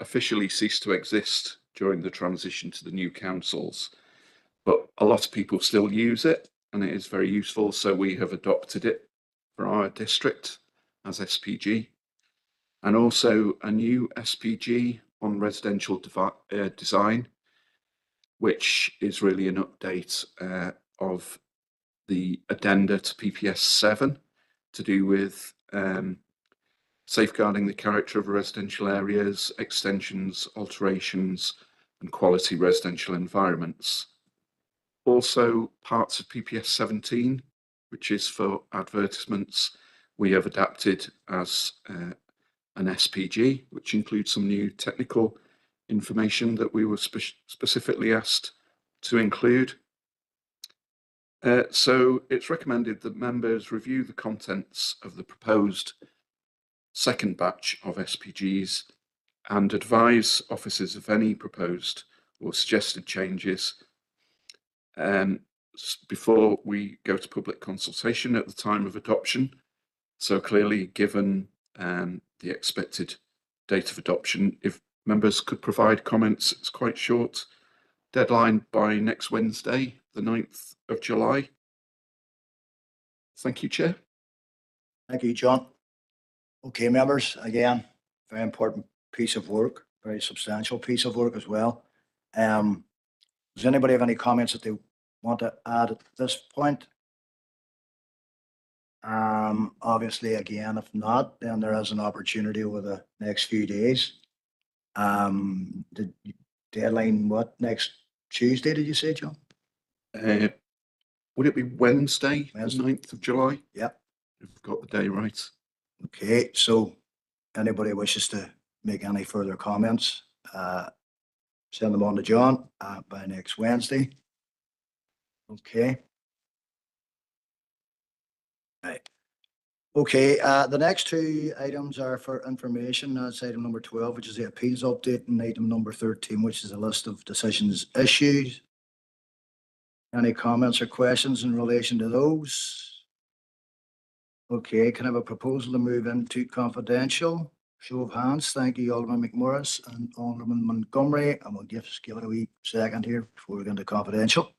[SPEAKER 14] officially ceased to exist during the transition to the new councils. But a lot of people still use it and it is very useful. So we have adopted it for our district as SPG, and also a new SPG on residential design, which is really an update of the addenda to PPS 7 to do with safeguarding the character of residential areas, extensions, alterations, and quality residential environments. Also, parts of PPS 17, which is for advertisements, we have adapted as an SPG, which includes some new technical information that we were specifically asked to include. So it's recommended that members review the contents of the proposed second batch of SPGs and advise officers of any proposed or suggested changes before we go to public consultation at the time of adoption. So clearly, given the expected date of adoption, if members could provide comments, it's quite short. Deadline by next Wednesday, the 9th of July. Thank you, Chair.
[SPEAKER 1] Thank you, John. Okay, members, again, very important piece of work, very substantial piece of work as well. Does anybody have any comments that they want to add at this point? Obviously, again, if not, then there is an opportunity over the next few days. The deadline, what, next Tuesday, did you say, John?
[SPEAKER 14] Would it be Wednesday, the 9th of July?
[SPEAKER 1] Yep.
[SPEAKER 14] If I've got the day right.
[SPEAKER 1] Okay, so anybody wishes to make any further comments, send them on to John by next Wednesday. Okay. Right. Okay, the next 2 items are for information. That's item number 12, which is the appeals update, and item number 13, which is a list of decisions issued. Any comments or questions in relation to those? Okay, can I have a proposal to move into confidential? Show of hands. Thank you, Alderman McMorris and Alderman Montgomery. And we'll just give it a wee second here before we go into confidential.